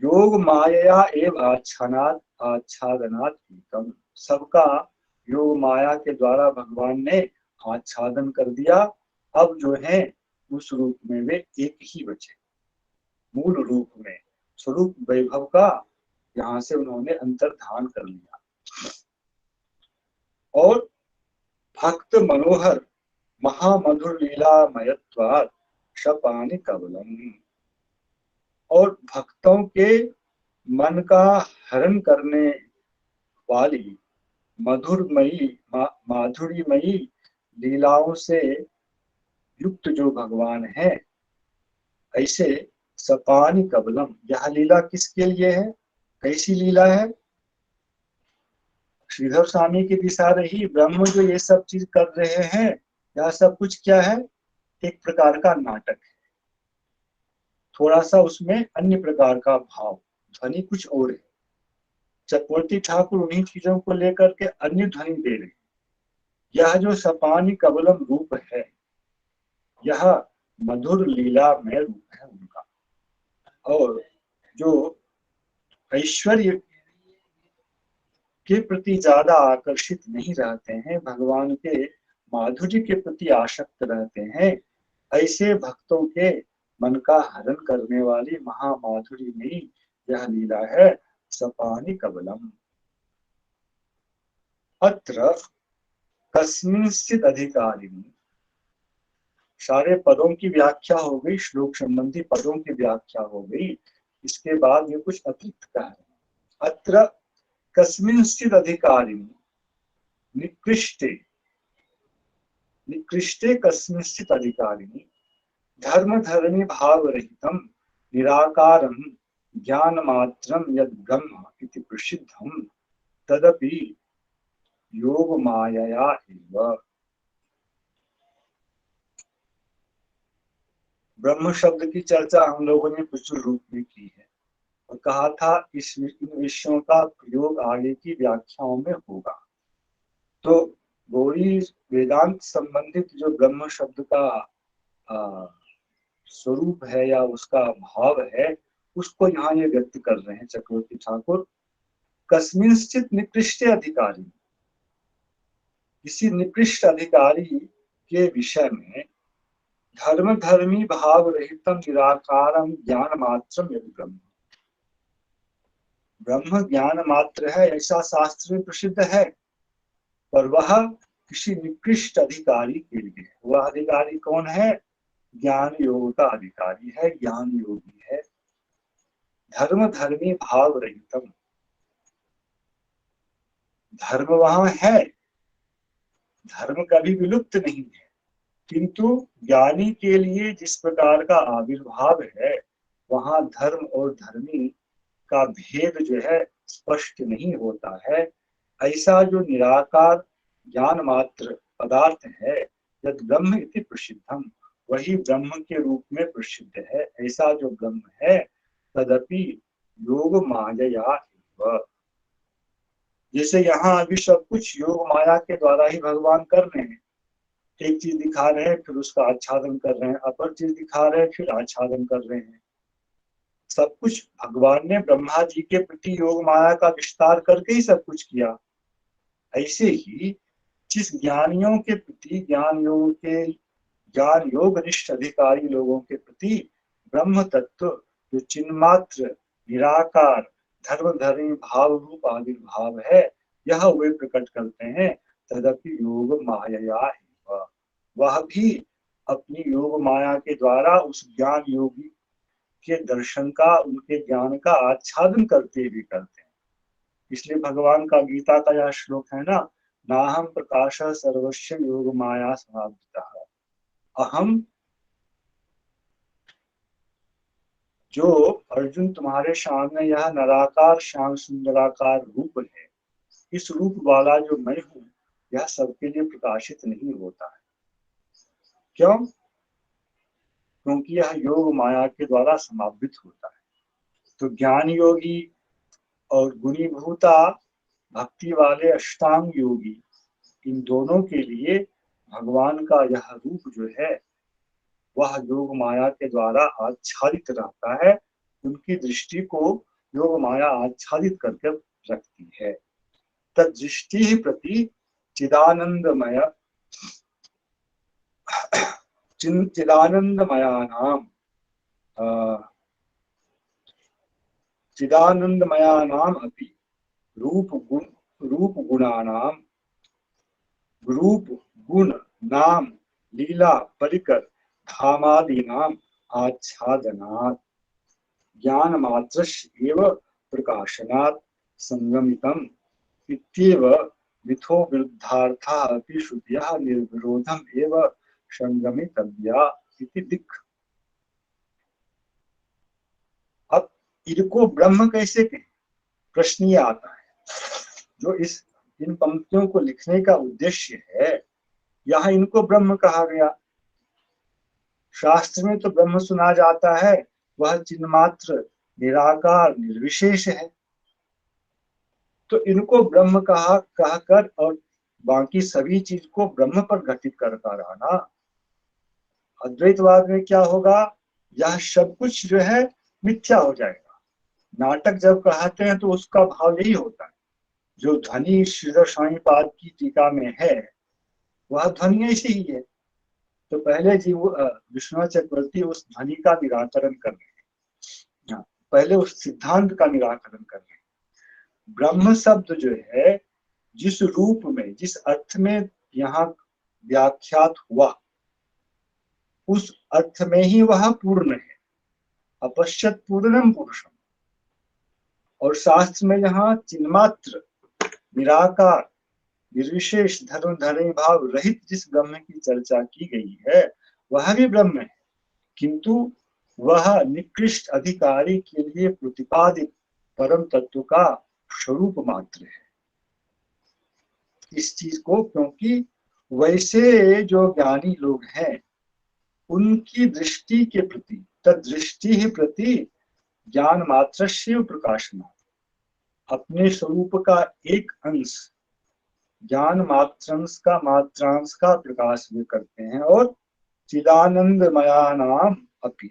योग माया एवं आच्छादनात् एकम। सबका योग माया के द्वारा भगवान ने आच्छादन कर दिया। अब जो है उस रूप में वे एक ही बचे, मूल रूप में स्वरूप वैभव का यहाँ से उन्होंने अंतर्धान कर लिया। और भक्त मनोहर महामधुर लीला मयत्वात् शपानि कबलम। और भक्तों के मन का हरण करने वाली मधुरमयी माधुरीमयी लीलाओं से युक्त जो भगवान है, ऐसे सपानी कबलम। यह लीला किसके लिए है, कैसी लीला है? श्रीधर स्वामी की दिशा रही ब्रह्म जो ये सब चीज कर रहे हैं, यह सब कुछ क्या है, एक प्रकार का नाटक है। थोड़ा सा उसमें अन्य प्रकार का भाव, ध्वनि कुछ और है। चक्रवर्ती ठाकुर उन्हीं चीजों को लेकर के अन्य ध्वनि दे रहे। यह जो सपानी कबलम रूप है, यह मधुर लीला में रूप है उनका। और जो ऐश्वर्य के प्रति ज्यादा आकर्षित नहीं रहते हैं, भगवान के माधुर्य के प्रति आसक्त रहते हैं, ऐसे भक्तों के मन का हरण करने वाली महामाधुरी में यह लीला है सपानी कबलम। अत्र कस्मिंश्चित् अधिकारिणी, सारे पदों की व्याख्या हो गई, श्लोक संबंधी पदों की व्याख्या हो गई। इसके बाद ये कुछ अतिरिक्त कह रहे हैं। अत्र कस्मिंश्चित् अधिकारिणी निकृष्टे, निकृष्टे कस्मिंश्चित् अधिकारिणी धर्म धर्मी भाव रहितम निराकारं ज्ञान मात्रम यद ब्रह्म इति प्रसिद्धम तदपि योग मायया एव। ब्रह्म शब्द की चर्चा हम लोगों ने कुछ रूप में की है और कहा था इन विषयों का प्रयोग आगे की व्याख्याओं में होगा। तो गौरी वेदांत संबंधित जो ब्रह्म शब्द का स्वरूप है या उसका भाव है, उसको यहाँ ये व्यक्त कर रहे हैं चक्रवर्ती ठाकुर। कस्मिंश्चित् निकृष्ट अधिकारी, किसी निकृष्ट अधिकारी के विषय में धर्म धर्मी भाव रहितम निराकारम ज्ञान मात्रम यदि ब्रह्म, ब्रह्म ज्ञान मात्र है ऐसा शास्त्र में प्रसिद्ध है, पर वह किसी निकृष्ट अधिकारी के लिए, वह अधिकारी कौन है? ज्ञान योग का अधिकारी है, ज्ञान योगी है। धर्म धर्मी भाव रहितम, धर्म वहां है धर्म कभी विलुप्त नहीं है, किंतु ज्ञानी के लिए जिस प्रकार का आविर्भाव है, वहां धर्म और धर्मी का भेद जो है स्पष्ट नहीं होता है। ऐसा जो निराकार ज्ञान मात्र पदार्थ है, यद ब्रह्म इति प्रसिद्धम, वही ब्रह्म के रूप में प्रसिद्ध है। ऐसा जो ब्रह्म है, तदपि योग माया एव। जैसे यहाँ अभी सब कुछ योग माया के द्वारा ही भगवान कर रहे हैं। एक चीज दिखा रहे हैं, फिर उसका आच्छादन कर रहे हैं, अपर चीज दिखा रहे हैं, फिर आच्छादन कर रहे हैं। सब कुछ भगवान ने ब्रह्मा जी के प्रति योग माया का विस्तार करके ही सब कुछ किया। ऐसे ही जिस ज्ञानियों के प्रति, ज्ञान योग निष्ठ अधिकारी लोगों के प्रति ब्रह्म तत्व जो चिन्मात्र निराकार धर्मधर्मी भाव रूप आविर्भाव है, यह वे प्रकट करते हैं। तदपि योग माया है, वह भी अपनी योग माया के द्वारा उस ज्ञान योगी के दर्शन का, उनके ज्ञान का आच्छादन करते भी करते हैं। इसलिए भगवान का गीता का यह श्लोक है ना, नाहम प्रकाश सर्वस्व योग माया समावृतः। अहम, जो अर्जुन तुम्हारे सामने यह नराकार श्याम सुंदराकार रूप है, इस रूप वाला जो मैं हूँ, यह सबके लिए प्रकाशित नहीं होता है। क्यों? क्योंकि यह योग माया के द्वारा समावृत होता है। तो ज्ञान योगी और गुणीभूता भक्ति वाले अष्टांग योगी, इन दोनों के लिए भगवान का यह रूप जो है, वह योग माया के द्वारा आच्छादित रहता है। उनकी दृष्टि को योग माया आच्छादित करके रखती है। तदृष्टि ही प्रति चिदानंदमय चिदानंदमयानाम चिदानंदमयानाम अपि रूप गुणानाम रूप गुण नाम लीला परिकर धामादीनाम आच्छादनात् ज्ञान मात्रस्य एव प्रकाशनात् संगमितम् इत्येव मिथो विरुद्धार्थाः अपि श्रुतयः निर्विरोधम् एव संगमितव्या इति दिक्। अब इनको ब्रह्म कैसे कहें? प्रश्न ये आता है। जो इन पंक्तियों को लिखने का उद्देश्य है, यहाँ इनको ब्रह्म कहा गया। शास्त्र में तो ब्रह्म सुना जाता है, वह चिन्मात्र निराकार निर्विशेष है। तो इनको ब्रह्म कहकर और बाकी सभी चीज को ब्रह्म पर घटित करता रहना। अद्वैतवाद में क्या होगा? यह सब कुछ जो है मिथ्या हो जाएगा। नाटक जब कहते हैं तो उसका भाव यही होता है। जो ध्वनि श्रीधर स्वामी पाद की टीका में है, वह ध्वनि ऐसी ही है। तो पहले जी वो विश्वनाथ चक्रवर्ती उस ध्वनि का निराकरण कर रहे हैं, पहले उस सिद्धांत का निराकरण कर रहे हैं। ब्रह्म शब्द जो है, जिस रूप में, जिस अर्थ में यहाँ व्याख्यात हुआ, उस अर्थ में ही वह पूर्ण है। अपश्यत पूर्णम पुरुषम। और शास्त्र में यहाँ चिन्मात्र निराकार निर्विशेष धर्म धर्मी भाव रहित जिस ब्रह्म की चर्चा की गई है, वह भी ब्रह्म है, किंतु वह निकृष्ट अधिकारी के लिए प्रतिपादित परम तत्व का स्वरूप मात्र है। इस चीज को, क्योंकि वैसे जो ज्ञानी लोग हैं, उनकी दृष्टि के प्रति, तदृष्टि ही प्रति ज्ञान मात्र शिव प्रकाशना, अपने स्वरूप का एक अंश, ज्ञान मात्रांश का प्रकाश भी करते हैं। और चिदानंदमयानाम अपि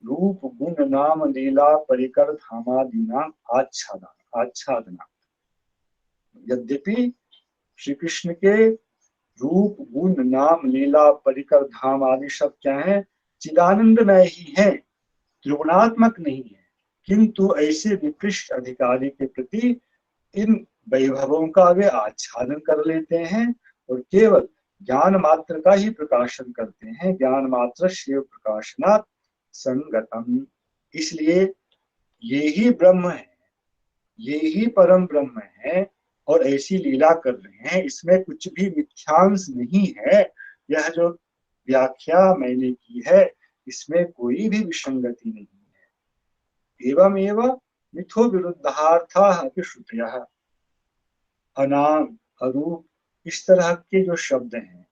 रूप गुण नाम लीला परिकर धामादीनाम आच्छादना। यद्यपि श्री कृष्ण के रूप गुण नाम लीला परिकर धाम आदि सब क्या है? चिदानंदमय ही है, त्रिगुणात्मक नहीं है। किंतु ऐसे निकृष्ट अधिकारी के प्रति इन वैभवों का वे आच्छादन कर लेते हैं और केवल ज्ञान मात्र का ही प्रकाशन करते हैं। ज्ञान मात्र शिव प्रकाशनात् संगतम। इसलिए ये ही ब्रह्म है, ये ही परम ब्रह्म है, और ऐसी लीला कर रहे हैं, इसमें कुछ भी मिथ्यांश नहीं है। यह जो व्याख्या मैंने की है इसमें कोई भी विसंगति नहीं है। एवमेव मिथो विरुद्धार्थाः अपि श्रुतयः। अनाम, अरूप, इस तरह के जो शब्द हैं,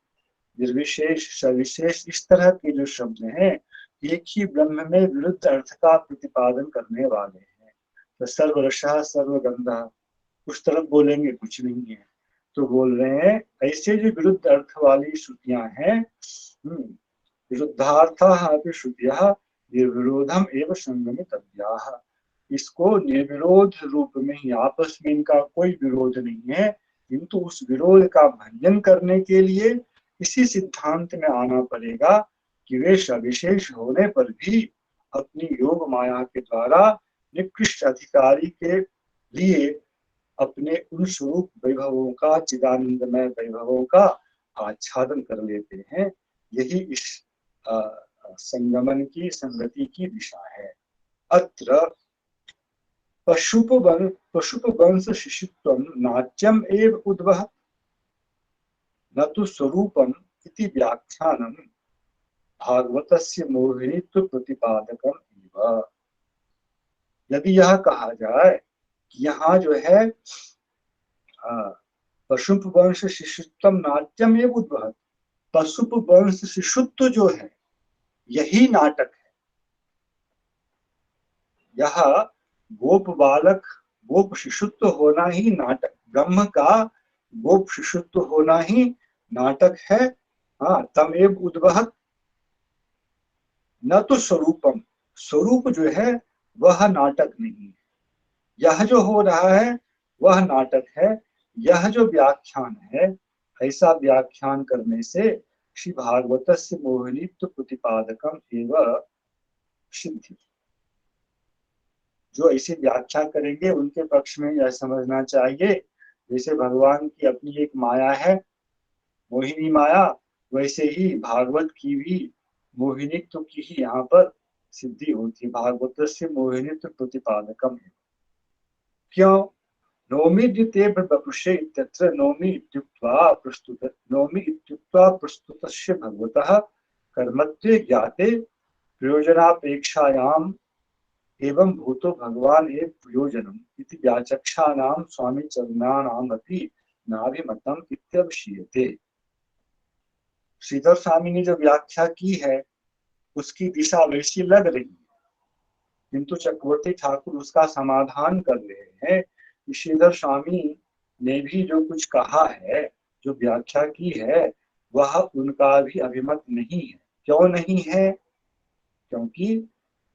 निर्विशेष, सविशेष, इस तरह के जो शब्द हैं, एक ही ब्रह्म में विरुद्ध अर्थ का प्रतिपादन करने वाले हैं। तो सर्वरसः सर्वगंधः, उस तरफ बोलेंगे कुछ नहीं है। तो बोल रहे हैं ऐसे जो विरुद्ध अर्थ वाली श्रुतियां हैं, विरुद्धार्थाः अपि श्रुतियः निर्विरोधम एव संगमितव्याः। इसको निर्विरोध रूप में ही, आपस में इनका कोई विरोध नहीं है, किंतु उस विरोध का भंजन करने के लिए इसी सिद्धांत में आना पड़ेगा कि वे सविशेष होने पर भी अपनी योग माया के द्वारा निकृष्ट अधिकारी के लिए अपने उन स्वरूप वैभवों का, चिदानंदमय वैभवों का आच्छादन कर लेते हैं। यही इस संगमन की, संगति की दिशा है। अत्र पशुपवंश शिशुत्वं नाट्यम एव उद्वह न तो स्वरूपम इति व्याख्यानम भागवतस्य मोहिनीत्व प्रतिपादकम एव। यदि यह कहा जाए कि यहाँ जो है पशुप वंश शिशुत्वम नाट्यम एव उद्वह, पशुप वंश शिशुत्व जो है यही नाटक है। यह गोप बालक, गोप शिशुत्व होना ही नाटक, ब्रह्म का गोप शिशुत्व होना ही नाटक है। हाँ, तमेव उद्वहत, न तो स्वरूपम, स्वरूप जो है वह नाटक नहीं है। यह जो हो रहा है वह नाटक है। यह जो व्याख्यान है, ऐसा व्याख्यान करने से श्री भागवतस्य मोहिनीत्व प्रतिपादकम एवं सिद्धि। जो ऐसी व्याख्या करेंगे उनके पक्ष में यह समझना चाहिए जैसे भगवान की अपनी एक माया है, मोहिनी माया, वैसे ही भागवत की भी मोहिनीत्व की ही यहाँ पर सिद्धि होती है। भागवत से मोहिनीत्व प्रतिपादकम है। क्यों? नौमी द्वितीय बपुषे इत्यत्र नौमी इत्युक्त्वा प्रस्तुतस्य भगवतः कर्मत्वे ज्ञाते प्रयोजनापेक्षायाम् एवं भूतो भगवान एव प्रयोजनम इति व्याचक्षानां स्वामी चरणानाम् अपि नाभिमतम इत्यवशीयते। श्रीधर स्वामी ने जो व्याख्या की है उसकी दिशा वैसी लग रही है, किंतु चक्रवर्ती ठाकुर उसका समाधान कर रहे हैं। श्रीधर स्वामी ने भी जो कुछ कहा है, जो व्याख्या की है, वह उनका भी अभिमत नहीं है। क्यों नहीं है? क्योंकि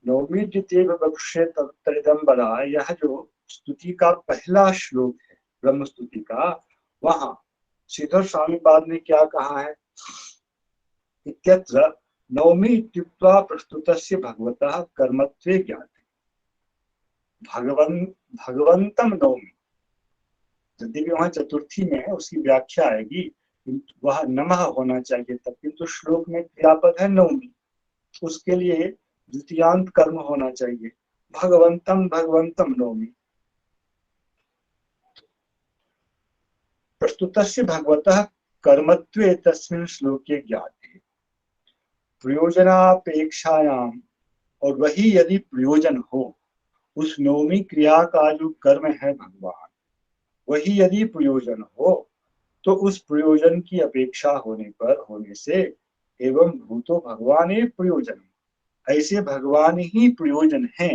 नौमी द्वितीय विवक्षे तरिदंबरा, यह जो स्तुति का पहला श्लोक है ब्रह्म स्तुति का, वहां श्रीधर स्वामी पाद ने क्या कहा है? इत्यत्र नौमी इत्युक्त्वा प्रस्तुतस्य भगवतः कर्मत्वे ज्ञाते भगवंतम नौमी। यदि भी वहां चतुर्थी में है उसकी व्याख्या आएगी, वह नमः होना चाहिए तब, किंतु श्लोक में क्रियापद है नौमी, उसके लिए द्वितीयांत कर्म होना चाहिए। भगवंतम भगवंतम नौमी। प्रस्तुतस्य भगवतः कर्मत्वे तस्मिन् श्लोके ज्ञाते प्रयोजनापेक्षायाम, और वही यदि प्रयोजन हो, उस नौमी क्रिया का जो कर्म है भगवान, वही यदि प्रयोजन हो, तो उस प्रयोजन की अपेक्षा होने से एवं भूतो भगवान ही प्रयोजन, ऐसे भगवान ही प्रयोजन है।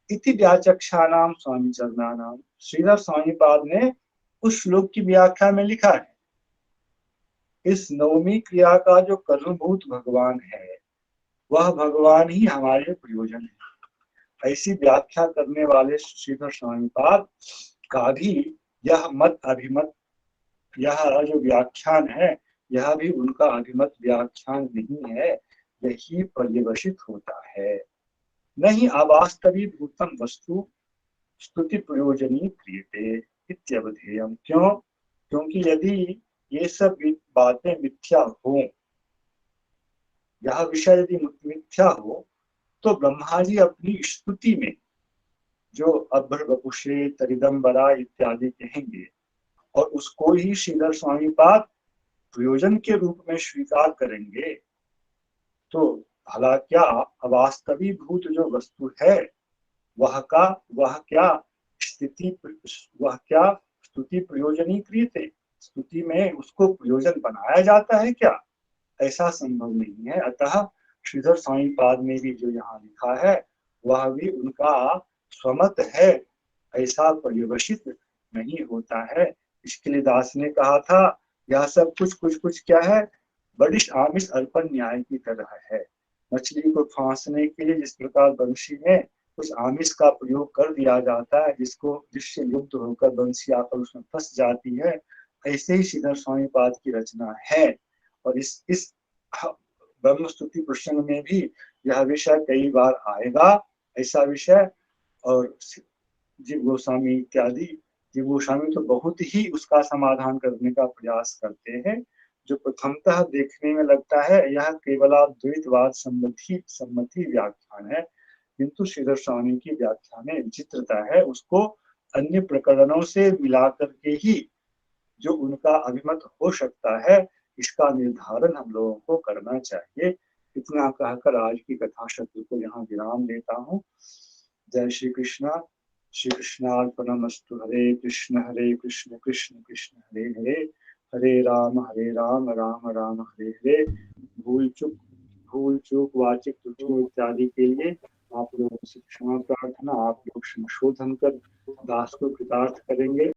इति व्याचक्षानाम स्वामी चरणानाम, श्रीधर स्वामी पाद ने उस श्लोक की व्याख्या में लिखा है, इस नवमी क्रिया का जो कर्मभूत भगवान है वह भगवान ही हमारे प्रयोजन है। ऐसी व्याख्या करने वाले श्रीधर स्वामी पाद का भी यह मत अभिमत, यह जो व्याख्यान है यह भी उनका अभिमत व्याख्यान नहीं है, यही पर्यवसित होता है। नहीं अवास्तवी भूतम वस्तु स्तुति प्रयोजनी क्रियते इत्यवधेयम। क्यों? क्योंकि यदि ये सब बातें मिथ्या हो, यह विषय यदि मिथ्या हो, तो ब्रह्मा जी अपनी स्तुति में जो अभ्र बपुषे तरिदंबरा इत्यादि कहेंगे, और उसको ही श्रीधर स्वामीपाद प्रयोजन के रूप में स्वीकार करेंगे, तो भला क्या अवास्तवीभूत जो वस्तु है वह क्या स्थिति वह क्या स्तुति प्रयोजनीकृत है, स्तुति में उसको प्रयोजन बनाया जाता है क्या? ऐसा संभव नहीं है। अतः श्रीधर स्वामीपाद में भी जो यहाँ लिखा है वह भी उनका स्वमत है, ऐसा पर्यवसित नहीं होता है। इसके लिए दास ने कहा था यह सब कुछ क्या है, बड़िश आमिष अर्पण न्याय की तरह है। मछली को फांसने के लिए जिस प्रकार बंशी में कुछ आमिष का प्रयोग कर दिया जाता है जिससे लुप्त होकर बंशी आकर उसमें फंस जाती है, ऐसे ही श्रीधर स्वामीपाद की रचना है। और इस ब्रह्म स्तुति प्रसंग में भी यह विषय कई बार आएगा, ऐसा विषय। और जीव गोस्वामी इत्यादि, जीव गोस्वामी तो बहुत ही उसका समाधान करने का प्रयास करते हैं। जो प्रथमतः देखने में लगता है यह केवलाद्वैतवाद सम्मति व्याख्यान है, किंतु श्रीधर स्वामी की व्याख्या में विचित्रता है। उसको अन्य प्रकरणों से मिला करके ही जो उनका अभिमत हो सकता है इसका निर्धारण हम लोगों को करना चाहिए। इतना कहकर आज की कथा शब्द को यहाँ विराम देता हूँ। जय श्री कृष्णा। श्री कृष्णार्पणमस्तु। हरे कृष्ण कृष्ण कृष्ण हरे हरे, हरे राम राम राम हरे हरे। भूल चूक वाचिक त्रुटियों इत्यादि के लिए आप लोगों से क्षमा प्रार्थना। आप लोग संशोधन कर दास को कृतार्थ करेंगे।